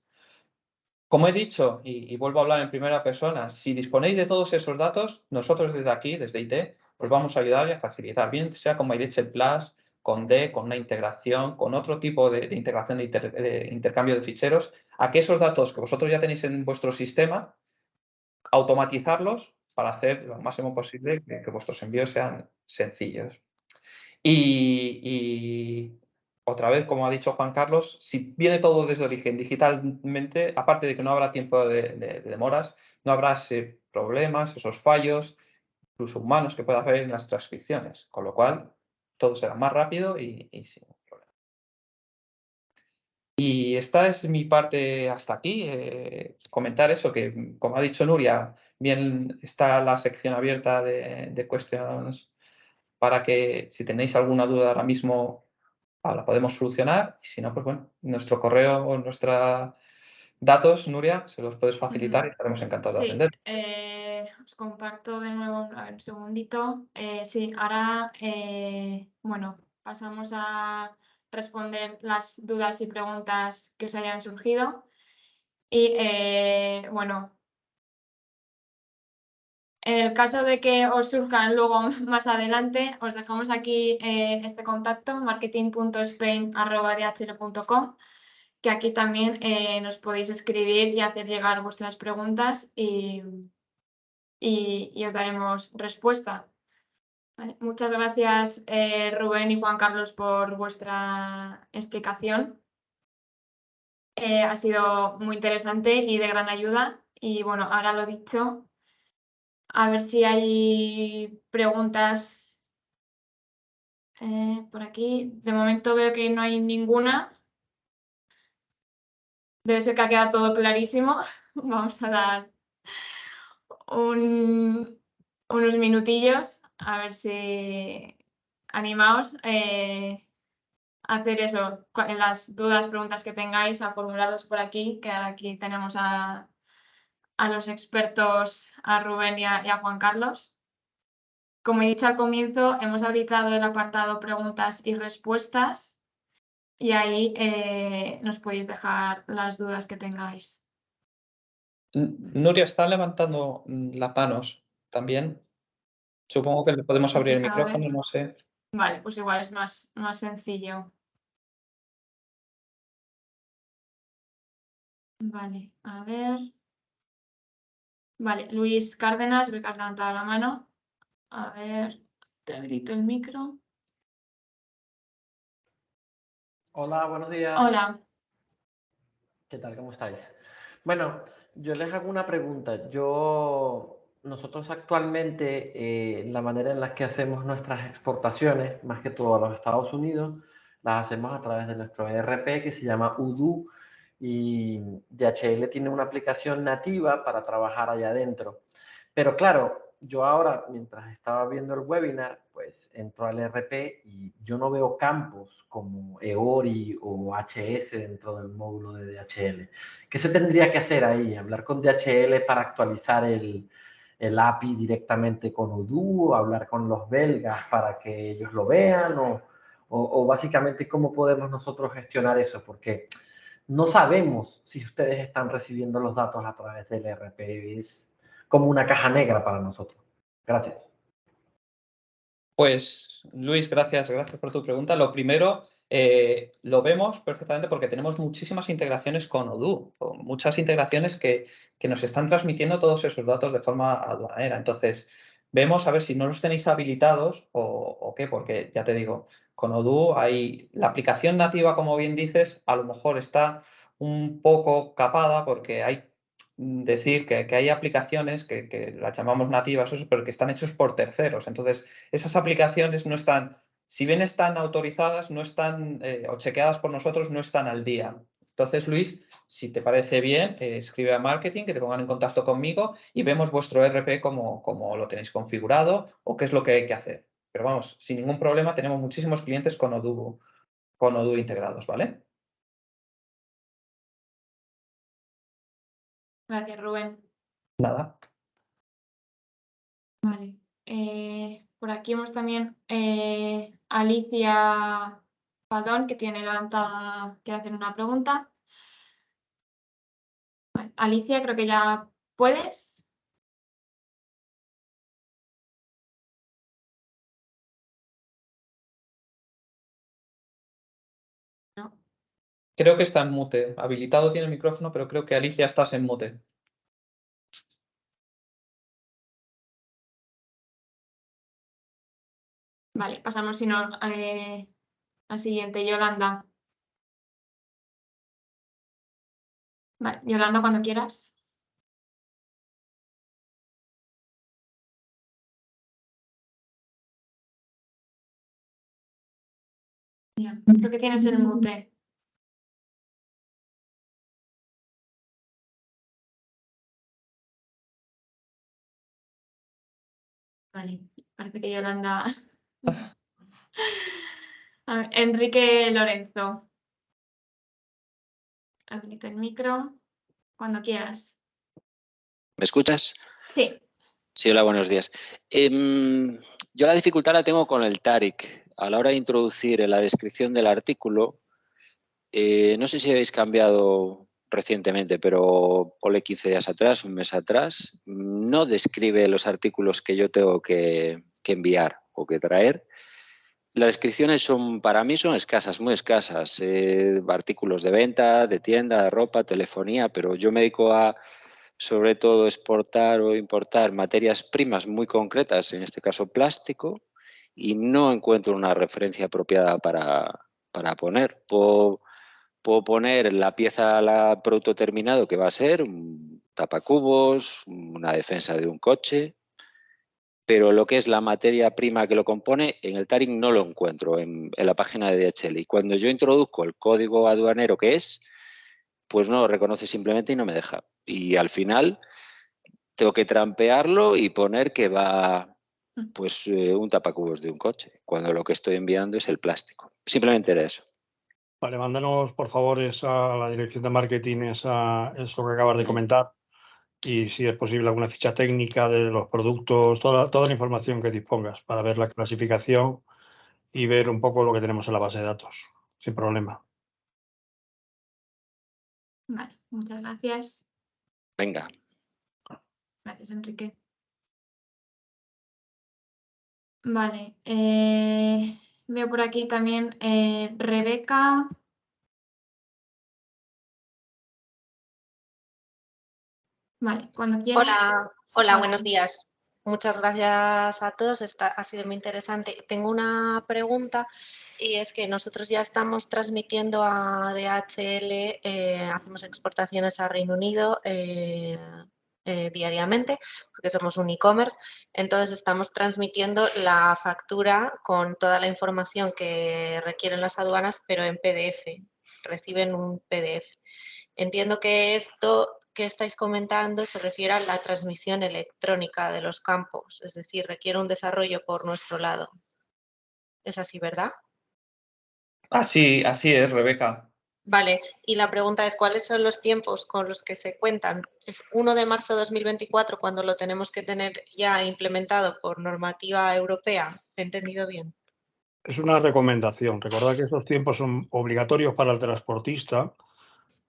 Como he dicho, y vuelvo a hablar en primera persona, si disponéis de todos esos datos, nosotros desde aquí, desde IT, os vamos a ayudar y a facilitar, bien sea con MyDHL Plus, con D, con una integración, con otro tipo de integración de intercambio de ficheros, a que esos datos que vosotros ya tenéis en vuestro sistema, automatizarlos para hacer lo máximo posible que vuestros envíos sean sencillos. Y otra vez, como ha dicho Juan Carlos, si viene todo desde origen digitalmente, aparte de que no habrá tiempo de demoras, no habrá problemas, esos fallos, incluso humanos que pueda haber en las transcripciones, con lo cual todo será más rápido y sin problema. Y esta es mi parte hasta aquí. Comentar eso, que como ha dicho Nuria, bien está la sección abierta de questions para que si tenéis alguna duda ahora mismo la podemos solucionar. Y si no, pues bueno, nuestro correo o nuestros datos, Nuria, se los puedes facilitar y estaremos encantados de Sí, atender. os comparto de nuevo, a ver, un segundito. Sí, ahora, bueno, pasamos a responder las dudas y preguntas que os hayan surgido. Y, bueno, en el caso de que os surjan luego más adelante, os dejamos aquí este contacto, marketing.spain@dhl.com, que aquí también nos podéis escribir y hacer llegar vuestras preguntas y os daremos respuesta. Vale, muchas gracias, Rubén y Juan Carlos, por vuestra explicación. Ha sido muy interesante y de gran ayuda. Y bueno, ahora lo dicho, a ver si hay preguntas por aquí. De momento veo que no hay ninguna. Debe ser que ha quedado todo clarísimo. Vamos a dar unos minutillos a ver si animaos a hacer eso, en las dudas, preguntas que tengáis, a formularlos por aquí, que ahora aquí tenemos a los expertos, a Rubén y a Juan Carlos. Como he dicho al comienzo, hemos habilitado el apartado preguntas y respuestas y ahí nos podéis dejar las dudas que tengáis. Nuria, está levantando las manos también. Supongo que le podemos abrir el A ver. micrófono, no sé. Vale, pues igual es más sencillo. Vale, a ver. Vale, Luis Cárdenas, veo que has levantado la mano. A ver, te habilito el micro. Hola, buenos días. Hola. ¿Qué tal? ¿Cómo estáis? Bueno, yo les hago una pregunta. Nosotros actualmente, la manera en la que hacemos nuestras exportaciones, más que todo a los Estados Unidos, las hacemos a través de nuestro ERP que se llama Odoo, y DHL tiene una aplicación nativa para trabajar allá adentro. Pero claro, yo ahora, mientras estaba viendo el webinar, pues entro al ERP y yo no veo campos como EORI o HS dentro del módulo de DHL. ¿Qué se tendría que hacer ahí? ¿Hablar con DHL para actualizar el API directamente con Odoo? ¿Hablar con los belgas para que ellos lo vean? ¿O básicamente cómo podemos nosotros gestionar eso? Porque no sabemos si ustedes están recibiendo los datos a través del ERP. Es como una caja negra para nosotros. Gracias. Pues Luis, gracias por tu pregunta. Lo primero, lo vemos perfectamente porque tenemos muchísimas integraciones con Odoo, muchas integraciones que nos están transmitiendo todos esos datos de forma aduanera. Entonces, vemos a ver si no los tenéis habilitados o qué, porque ya te digo, con Odoo hay la aplicación nativa, como bien dices, a lo mejor está un poco capada porque hay decir que hay aplicaciones que las llamamos nativas, pero que están hechos por terceros. Entonces, esas aplicaciones no están si bien están autorizadas, no están, o chequeadas por nosotros, no están al día. Entonces, Luis, si te parece bien, escribe a marketing, que te pongan en contacto conmigo y vemos vuestro ERP cómo lo tenéis configurado o qué es lo que hay que hacer. Pero vamos, sin ningún problema, tenemos muchísimos clientes con Odoo integrados, ¿vale? Gracias, Rubén. Nada. Vale. Por aquí hemos también Alicia Padón, que tiene levantada, quiere hacer una pregunta. Vale. Alicia, creo que ya puedes. No. Creo que está en mute. Habilitado tiene el micrófono, pero creo que Alicia estás en mute. Vale, pasamos si no al siguiente, Yolanda. Vale, Yolanda, cuando quieras. Ya, creo que tienes el mute. Vale, parece que Yolanda. A ver, Enrique Lorenzo. Habilita el micro. Cuando quieras. ¿Me escuchas? Sí. Sí, hola, buenos días. Yo la dificultad la tengo con el TARIC. A la hora de introducir en la descripción del artículo, no sé si habéis cambiado recientemente, pero ponle 15 días atrás, un mes atrás, no describe los artículos que yo tengo que enviar o que traer. Las descripciones para mí son escasas, muy escasas. Artículos de venta, de tienda, de ropa, telefonía, pero yo me dedico a, sobre todo, exportar o importar materias primas muy concretas, en este caso plástico, y no encuentro una referencia apropiada para poner. Puedo poner la pieza al producto terminado, que va a ser un tapacubos, una defensa de un coche, pero lo que es la materia prima que lo compone, en el TARIC no lo encuentro en la página de DHL. Y cuando yo introduzco el código aduanero que es, pues no lo reconoce simplemente y no me deja. Y al final tengo que trampearlo y poner que va pues un tapacubos de un coche, cuando lo que estoy enviando es el plástico. Simplemente era eso. Vale, mándanos por favor a la dirección de marketing eso que acabas de comentar y si es posible alguna ficha técnica de los productos, toda la información que dispongas para ver la clasificación y ver un poco lo que tenemos en la base de datos, sin problema. Vale, muchas gracias. Venga. Gracias, Enrique. Vale, veo por aquí también Rebeca. Vale, cuando quieras. Hola, buenos días. Muchas gracias a todos. Ha sido muy interesante. Tengo una pregunta y es que nosotros ya estamos transmitiendo a DHL, hacemos exportaciones a Reino Unido diariamente, porque somos un e-commerce. Entonces estamos transmitiendo la factura con toda la información que requieren las aduanas, pero en PDF. Reciben un PDF. Entiendo que esto que estáis comentando se refiere a la transmisión electrónica de los campos, es decir, requiere un desarrollo por nuestro lado. ¿Es así, verdad? Así es, Rebeca. Vale, y la pregunta es, ¿cuáles son los tiempos con los que se cuentan? ¿Es 1 de marzo de 2024 cuando lo tenemos que tener ya implementado por normativa europea? ¿He entendido bien? Es una recomendación. Recordad que esos tiempos son obligatorios para el transportista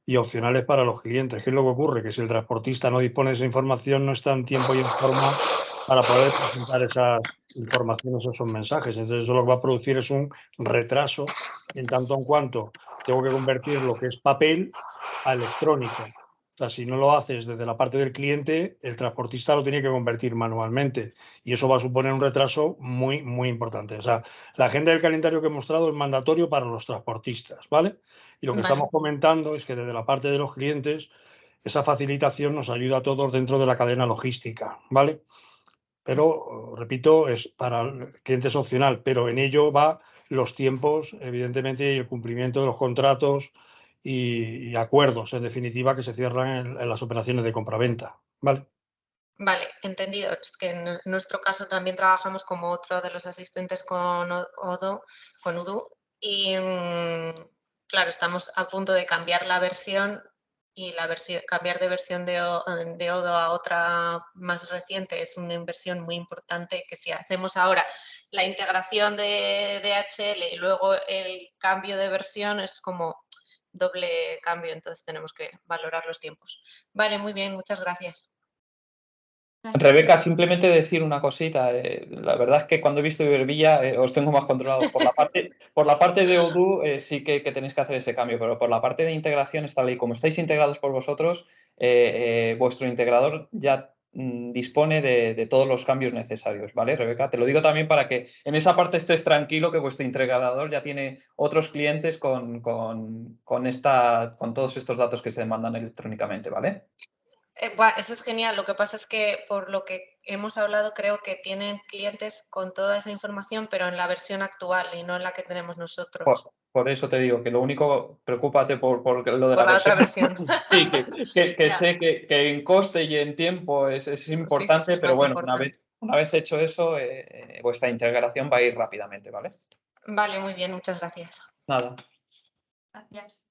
y opcionales para los clientes. ¿Qué es lo que ocurre? Que si el transportista no dispone de esa información, no está en tiempo y en forma para poder presentar esas informaciones, esos mensajes. Entonces, eso lo que va a producir es un retraso en tanto en cuanto tengo que convertir lo que es papel a electrónico. O sea, si no lo haces desde la parte del cliente, el transportista lo tiene que convertir manualmente y eso va a suponer un retraso muy, muy importante. O sea, la agenda del calendario que he mostrado es mandatorio para los transportistas, ¿vale? Y lo que Vale. estamos comentando es que desde la parte de los clientes, esa facilitación nos ayuda a todos dentro de la cadena logística, ¿vale? Pero, repito, es para el cliente es opcional, pero en ello va los tiempos, evidentemente, y el cumplimiento de los contratos y acuerdos, en definitiva, que se cierran en las operaciones de compraventa. ¿Vale? Vale, entendido. Es que en nuestro caso también trabajamos como otro de los asistentes con Odoo, y claro, estamos a punto de cambiar la versión y cambiar de versión de Odoo a otra más reciente es una inversión muy importante que si hacemos ahora la integración de DHL y luego el cambio de versión es como doble cambio, entonces tenemos que valorar los tiempos. Vale, muy bien, muchas gracias. Rebeca, simplemente decir una cosita. La verdad es que cuando he visto Ibervilla os tengo más controlados. Por la parte de Odoo sí que tenéis que hacer ese cambio, pero por la parte de integración está ley. Como estáis integrados por vosotros, vuestro integrador ya dispone de todos los cambios necesarios, ¿vale, Rebeca? Te lo digo también para que en esa parte estés tranquilo, que vuestro integrador ya tiene otros clientes con todos estos datos que se demandan electrónicamente, ¿vale? Eso es genial. Lo que pasa es que por lo que hemos hablado creo que tienen clientes con toda esa información, pero en la versión actual y no en la que tenemos nosotros. Por eso te digo que lo único, preocúpate por lo de Por la otra versión. versión. Sí, que Ya. sé que en coste y en tiempo es importante, es pero más bueno, importante. una vez hecho eso, vuestra integración va a ir rápidamente, ¿vale? Vale, muy bien, muchas gracias. Nada. Gracias.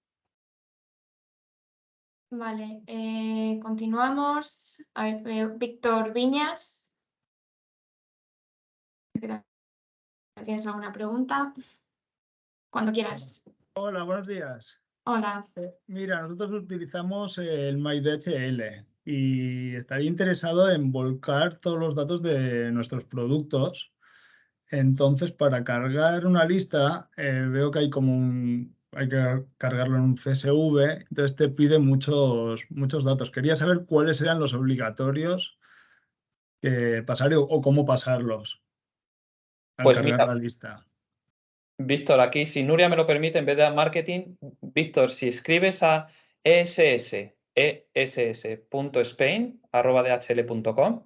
Vale, continuamos. A ver, veo Víctor Viñas. ¿Tienes alguna pregunta? Cuando quieras. Hola, buenos días. Hola. Mira, nosotros utilizamos el MyDHL y estaría interesado en volcar todos los datos de nuestros productos. Entonces, para cargar una lista, veo que hay hay que cargarlo en un CSV, entonces te pide muchos datos. Quería saber cuáles eran los obligatorios que pasar o cómo pasarlos al Pues cargar mira, la lista. Víctor, aquí, si Nuria me lo permite, en vez de a marketing, Víctor, si escribes a ess.spain@dhl.com,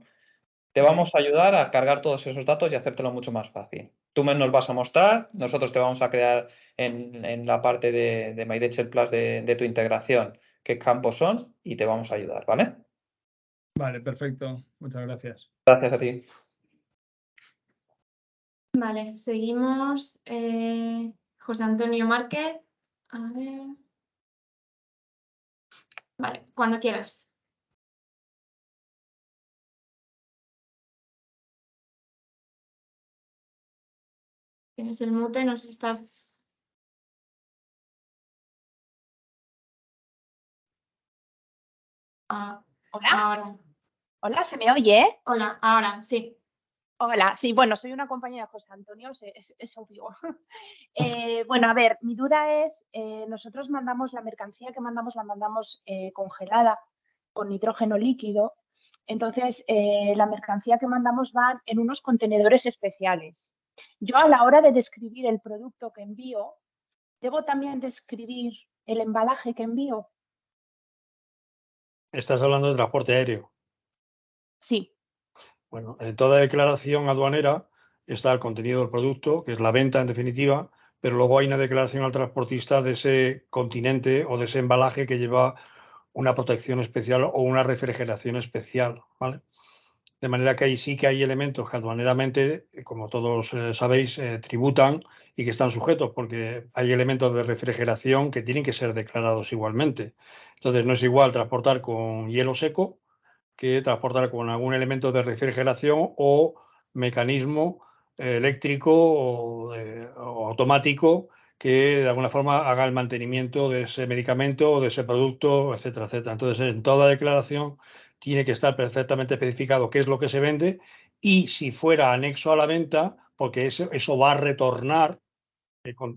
te vamos a ayudar a cargar todos esos datos y hacértelo mucho más fácil. Tú nos vas a mostrar, nosotros te vamos a crear en la parte de MyDHL Plus de tu integración qué campos son y te vamos a ayudar, ¿vale? Vale, perfecto. Muchas gracias. Gracias a ti. Vale, seguimos. José Antonio Márquez. A ver. Vale, cuando quieras. Tienes el mute, no sé si estás. Hola, Ahora. hola, ¿se me oye? Hola, ahora, sí. Hola, sí, bueno, soy una compañera de José Antonio, es obvio. Bueno, a ver, mi duda es, nosotros mandamos la mercancía que mandamos, la mandamos congelada con nitrógeno líquido. Entonces, la mercancía que mandamos va en unos contenedores especiales. Yo a la hora de describir el producto que envío, ¿debo también describir el embalaje que envío? Estás hablando de transporte aéreo. Sí. Bueno, en toda declaración aduanera está el contenido del producto, que es la venta en definitiva, pero luego hay una declaración al transportista de ese continente o de ese embalaje que lleva una protección especial o una refrigeración especial, ¿vale? De manera que ahí sí que hay elementos que aduaneramente, como todos sabéis, tributan y que están sujetos, porque hay elementos de refrigeración que tienen que ser declarados igualmente. Entonces, no es igual transportar con hielo seco que transportar con algún elemento de refrigeración o mecanismo eléctrico o automático que de alguna forma haga el mantenimiento de ese medicamento o de ese producto, etcétera, etcétera. Entonces, en toda declaración tiene que estar perfectamente especificado qué es lo que se vende y si fuera anexo a la venta, porque eso va a retornar,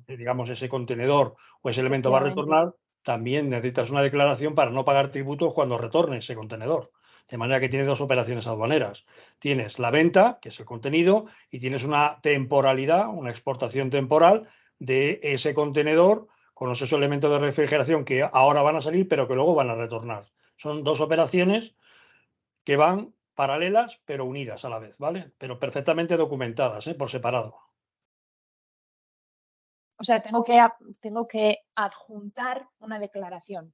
digamos, ese contenedor o ese elemento va a retornar, también necesitas una declaración para no pagar tributos cuando retorne ese contenedor. De manera que tienes dos operaciones aduaneras. Tienes la venta, que es el contenido, y tienes una temporalidad, una exportación temporal de ese contenedor con esos elementos de refrigeración que ahora van a salir, pero que luego van a retornar. Son dos operaciones que van paralelas, pero unidas a la vez, ¿vale? Pero perfectamente documentadas, por separado. O sea, tengo que adjuntar una declaración.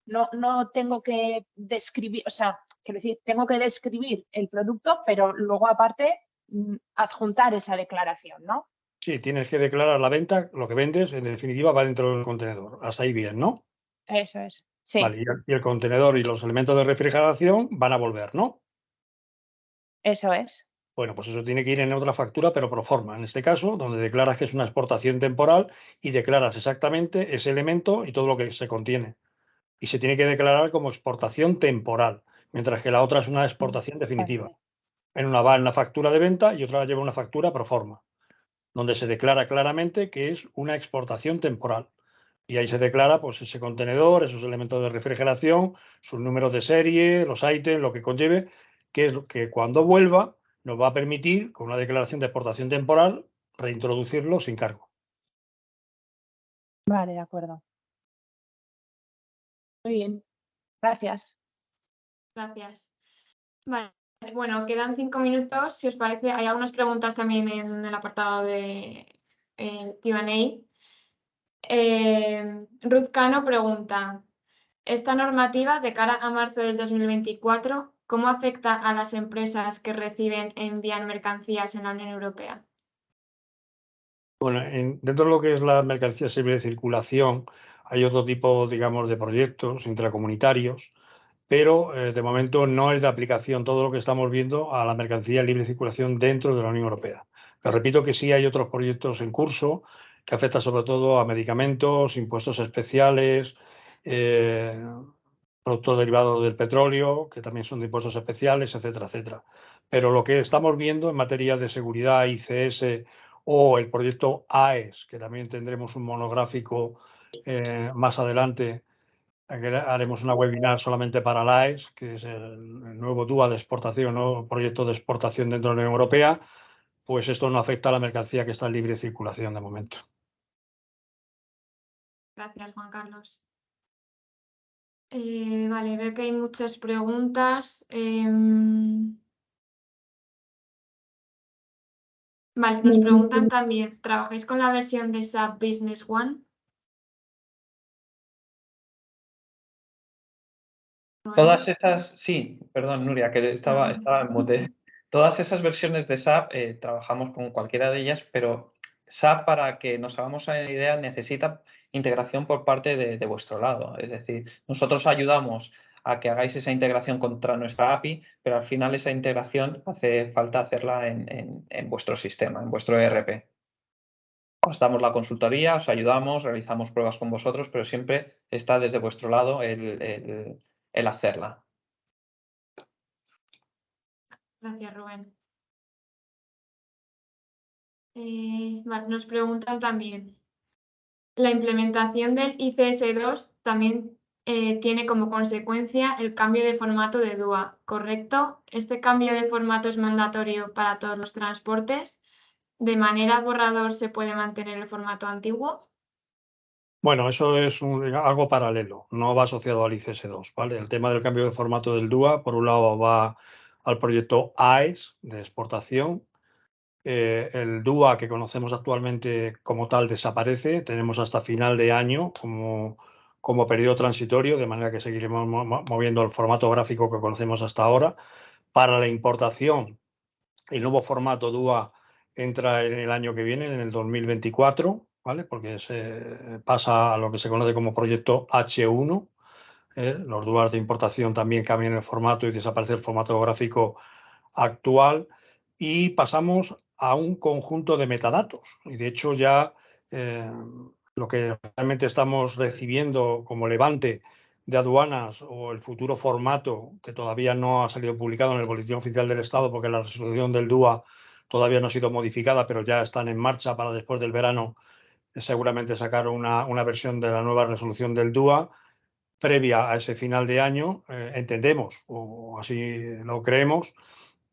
No tengo que describir, o sea, quiero decir, tengo que describir el producto, pero luego aparte adjuntar esa declaración, ¿no? Sí, tienes que declarar la venta, lo que vendes, en definitiva, va dentro del contenedor. Hasta ahí bien, ¿no? Eso es. Sí, Vale, y el contenedor y los elementos de refrigeración van a volver, ¿no? eso es. Bueno, pues eso tiene que ir en otra factura, pero pro forma. En este caso, donde declaras que es una exportación temporal y declaras exactamente ese elemento y todo lo que se contiene. Y se tiene que declarar como exportación temporal, mientras que la otra es una exportación definitiva. Vale. En una va en la factura de venta y otra lleva una factura pro forma, donde se declara claramente que es una exportación temporal. Y ahí se declara pues, ese contenedor, esos elementos de refrigeración, sus números de serie, los ítems, lo que conlleve, que es lo que cuando vuelva nos va a permitir, con una declaración de exportación temporal, reintroducirlo sin cargo. Vale, de acuerdo. Muy bien. Gracias. Gracias. Vale, bueno, quedan 5 minutos. Si os parece, hay algunas preguntas también en el apartado de Q&A. Ruth Cano pregunta, ¿esta normativa de cara a marzo del 2024, cómo afecta a las empresas que reciben e envían mercancías en la Unión Europea? Bueno, dentro de lo que es la mercancía libre de circulación, hay otro tipo, digamos, de proyectos intracomunitarios, pero de momento no es de aplicación todo lo que estamos viendo a la mercancía libre de circulación dentro de la Unión Europea. Pero repito que sí hay otros proyectos en curso que afectan sobre todo a medicamentos, impuestos especiales, productos derivados del petróleo, que también son de impuestos especiales, etcétera, etcétera. Pero lo que estamos viendo en materia de seguridad, ICS o el proyecto AES, que también tendremos un monográfico más adelante, haremos una webinar solamente para la AES, que es el nuevo DUA de exportación, nuevo proyecto de exportación dentro de la Unión Europea, pues esto no afecta a la mercancía que está en libre circulación de momento. Gracias, Juan Carlos. Vale, veo que hay muchas preguntas. Vale, nos preguntan también, ¿trabajáis con la versión de SAP Business One? Todas esas, sí, perdón, Nuria, que estaba en mute. Todas esas versiones de SAP trabajamos con cualquiera de ellas, pero SAP, para que nos hagamos una idea, necesita integración por parte de vuestro lado. Es decir, nosotros ayudamos a que hagáis esa integración contra nuestra API, pero al final esa integración hace falta hacerla en vuestro sistema, en vuestro ERP. Os damos la consultoría, os ayudamos, realizamos pruebas con vosotros, pero siempre está desde vuestro lado el hacerla. Gracias, Rubén. Vale, nos preguntan también, la implementación del ICS2 también tiene como consecuencia el cambio de formato de DUA, ¿correcto? ¿Este cambio de formato es mandatorio para todos los transportes? ¿De manera borrador se puede mantener el formato antiguo? Bueno, eso es algo paralelo, no va asociado al ICS2, ¿vale? El tema del cambio de formato del DUA, por un lado, va al proyecto AES de exportación. El DUA que conocemos actualmente como tal desaparece, tenemos hasta final de año como periodo transitorio, de manera que seguiremos moviendo el formato gráfico que conocemos hasta ahora. Para la importación, el nuevo formato DUA entra en el año que viene, en el 2024, ¿vale? Porque se pasa a lo que se conoce como proyecto H1. Los DUAs de importación también cambian el formato y desaparece el formato gráfico actual y pasamos a un conjunto de metadatos. Y de hecho ya lo que realmente estamos recibiendo como levante de aduanas o el futuro formato, que todavía no ha salido publicado en el Boletín Oficial del Estado porque la resolución del DUA todavía no ha sido modificada, pero ya están en marcha para después del verano seguramente sacar una versión de la nueva resolución del DUA previa a ese final de año, entendemos, o así lo creemos,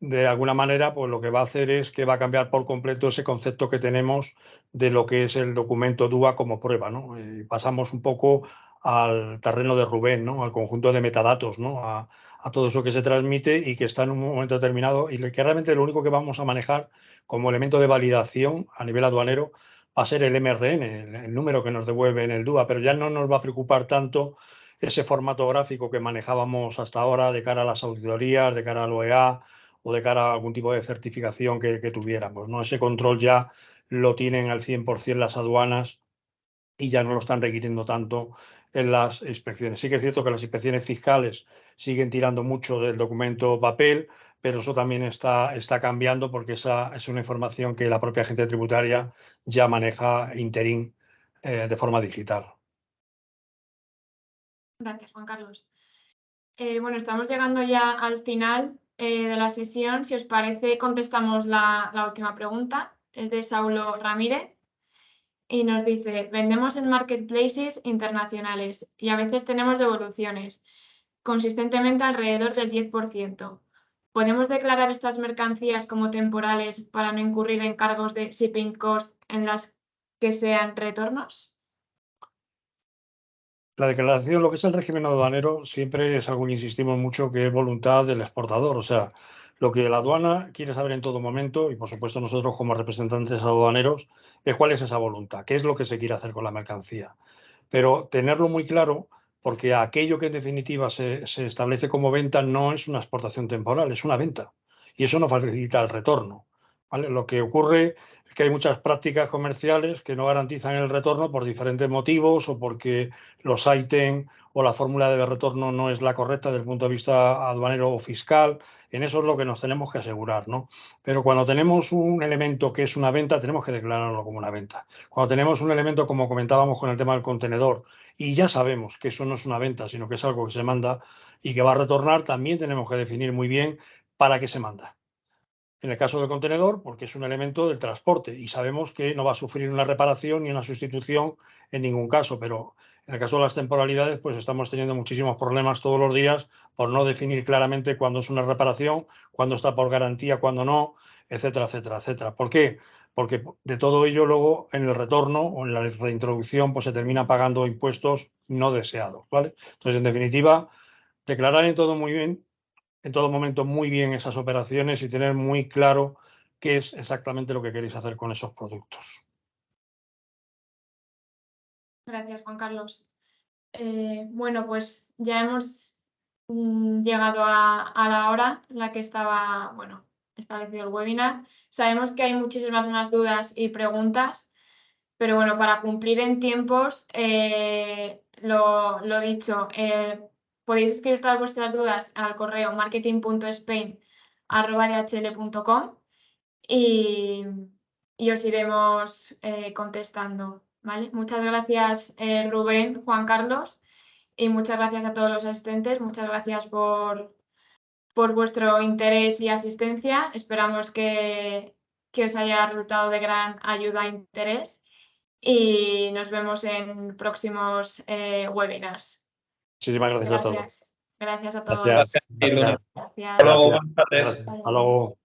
de alguna manera, pues lo que va a hacer es que va a cambiar por completo ese concepto que tenemos de lo que es el documento DUA como prueba, ¿no? Pasamos un poco al terreno de Rubén, ¿no? Al conjunto de metadatos, ¿no? A a todo eso que se transmite y que está en un momento determinado y que realmente lo único que vamos a manejar como elemento de validación a nivel aduanero va a ser el MRN, el número que nos devuelve en el DUA, pero ya no nos va a preocupar tanto ese formato gráfico que manejábamos hasta ahora de cara a las auditorías, de cara al OEA o de cara a algún tipo de certificación que tuviéramos, ¿no? Ese control ya lo tienen al 100% las aduanas y ya no lo están requiriendo tanto en las inspecciones. Sí que es cierto que las inspecciones fiscales siguen tirando mucho del documento papel, pero eso también está cambiando porque esa es una información que la propia agencia tributaria ya maneja interín de forma digital. Gracias, Juan Carlos. Bueno, estamos llegando ya al final de la sesión. Si os parece, contestamos la última pregunta. Es de Saulo Ramírez y nos dice, vendemos en marketplaces internacionales y a veces tenemos devoluciones, consistentemente alrededor del 10%. ¿Podemos declarar estas mercancías como temporales para no incurrir en cargos de shipping cost en las que sean retornos? La declaración, lo que es el régimen aduanero, siempre es algo que insistimos mucho, que es voluntad del exportador. O sea, lo que la aduana quiere saber en todo momento, y por supuesto nosotros como representantes aduaneros, es cuál es esa voluntad, qué es lo que se quiere hacer con la mercancía. Pero tenerlo muy claro, porque aquello que en definitiva se establece como venta no es una exportación temporal, es una venta. Y eso no facilita el retorno, ¿vale? Lo que ocurre es que hay muchas prácticas comerciales que no garantizan el retorno por diferentes motivos o porque los ítems o la fórmula de retorno no es la correcta desde el punto de vista aduanero o fiscal. En eso es lo que nos tenemos que asegurar, ¿no? Pero cuando tenemos un elemento que es una venta, tenemos que declararlo como una venta. Cuando tenemos un elemento, como comentábamos con el tema del contenedor, y ya sabemos que eso no es una venta, sino que es algo que se manda y que va a retornar, también tenemos que definir muy bien para qué se manda. En el caso del contenedor, porque es un elemento del transporte y sabemos que no va a sufrir una reparación ni una sustitución en ningún caso, pero en el caso de las temporalidades, pues estamos teniendo muchísimos problemas todos los días por no definir claramente cuándo es una reparación, cuándo está por garantía, cuándo no, etcétera, etcétera, etcétera. ¿Por qué? Porque de todo ello luego en el retorno o en la reintroducción pues se termina pagando impuestos no deseados, ¿vale? Entonces, en definitiva, declarar en todo muy bien, en todo momento muy bien esas operaciones y tener muy claro qué es exactamente lo que queréis hacer con esos productos. Gracias, Juan Carlos. Bueno, pues ya hemos llegado a la hora en la que estaba, bueno, establecido el webinar. Sabemos que hay muchísimas más dudas y preguntas, pero bueno, para cumplir en tiempos, lo dicho, podéis escribir todas vuestras dudas al correo marketing.spain@dhl.com y os iremos contestando, ¿vale? Muchas gracias, Rubén, Juan Carlos, y muchas gracias a todos los asistentes. Muchas gracias por vuestro interés y asistencia. Esperamos que os haya resultado de gran ayuda e interés y nos vemos en próximos webinars. Muchísimas gracias a todos. Gracias. Gracias a todos. Gracias. Gracias. Gracias. Hasta luego, buenas tardes. Hasta luego.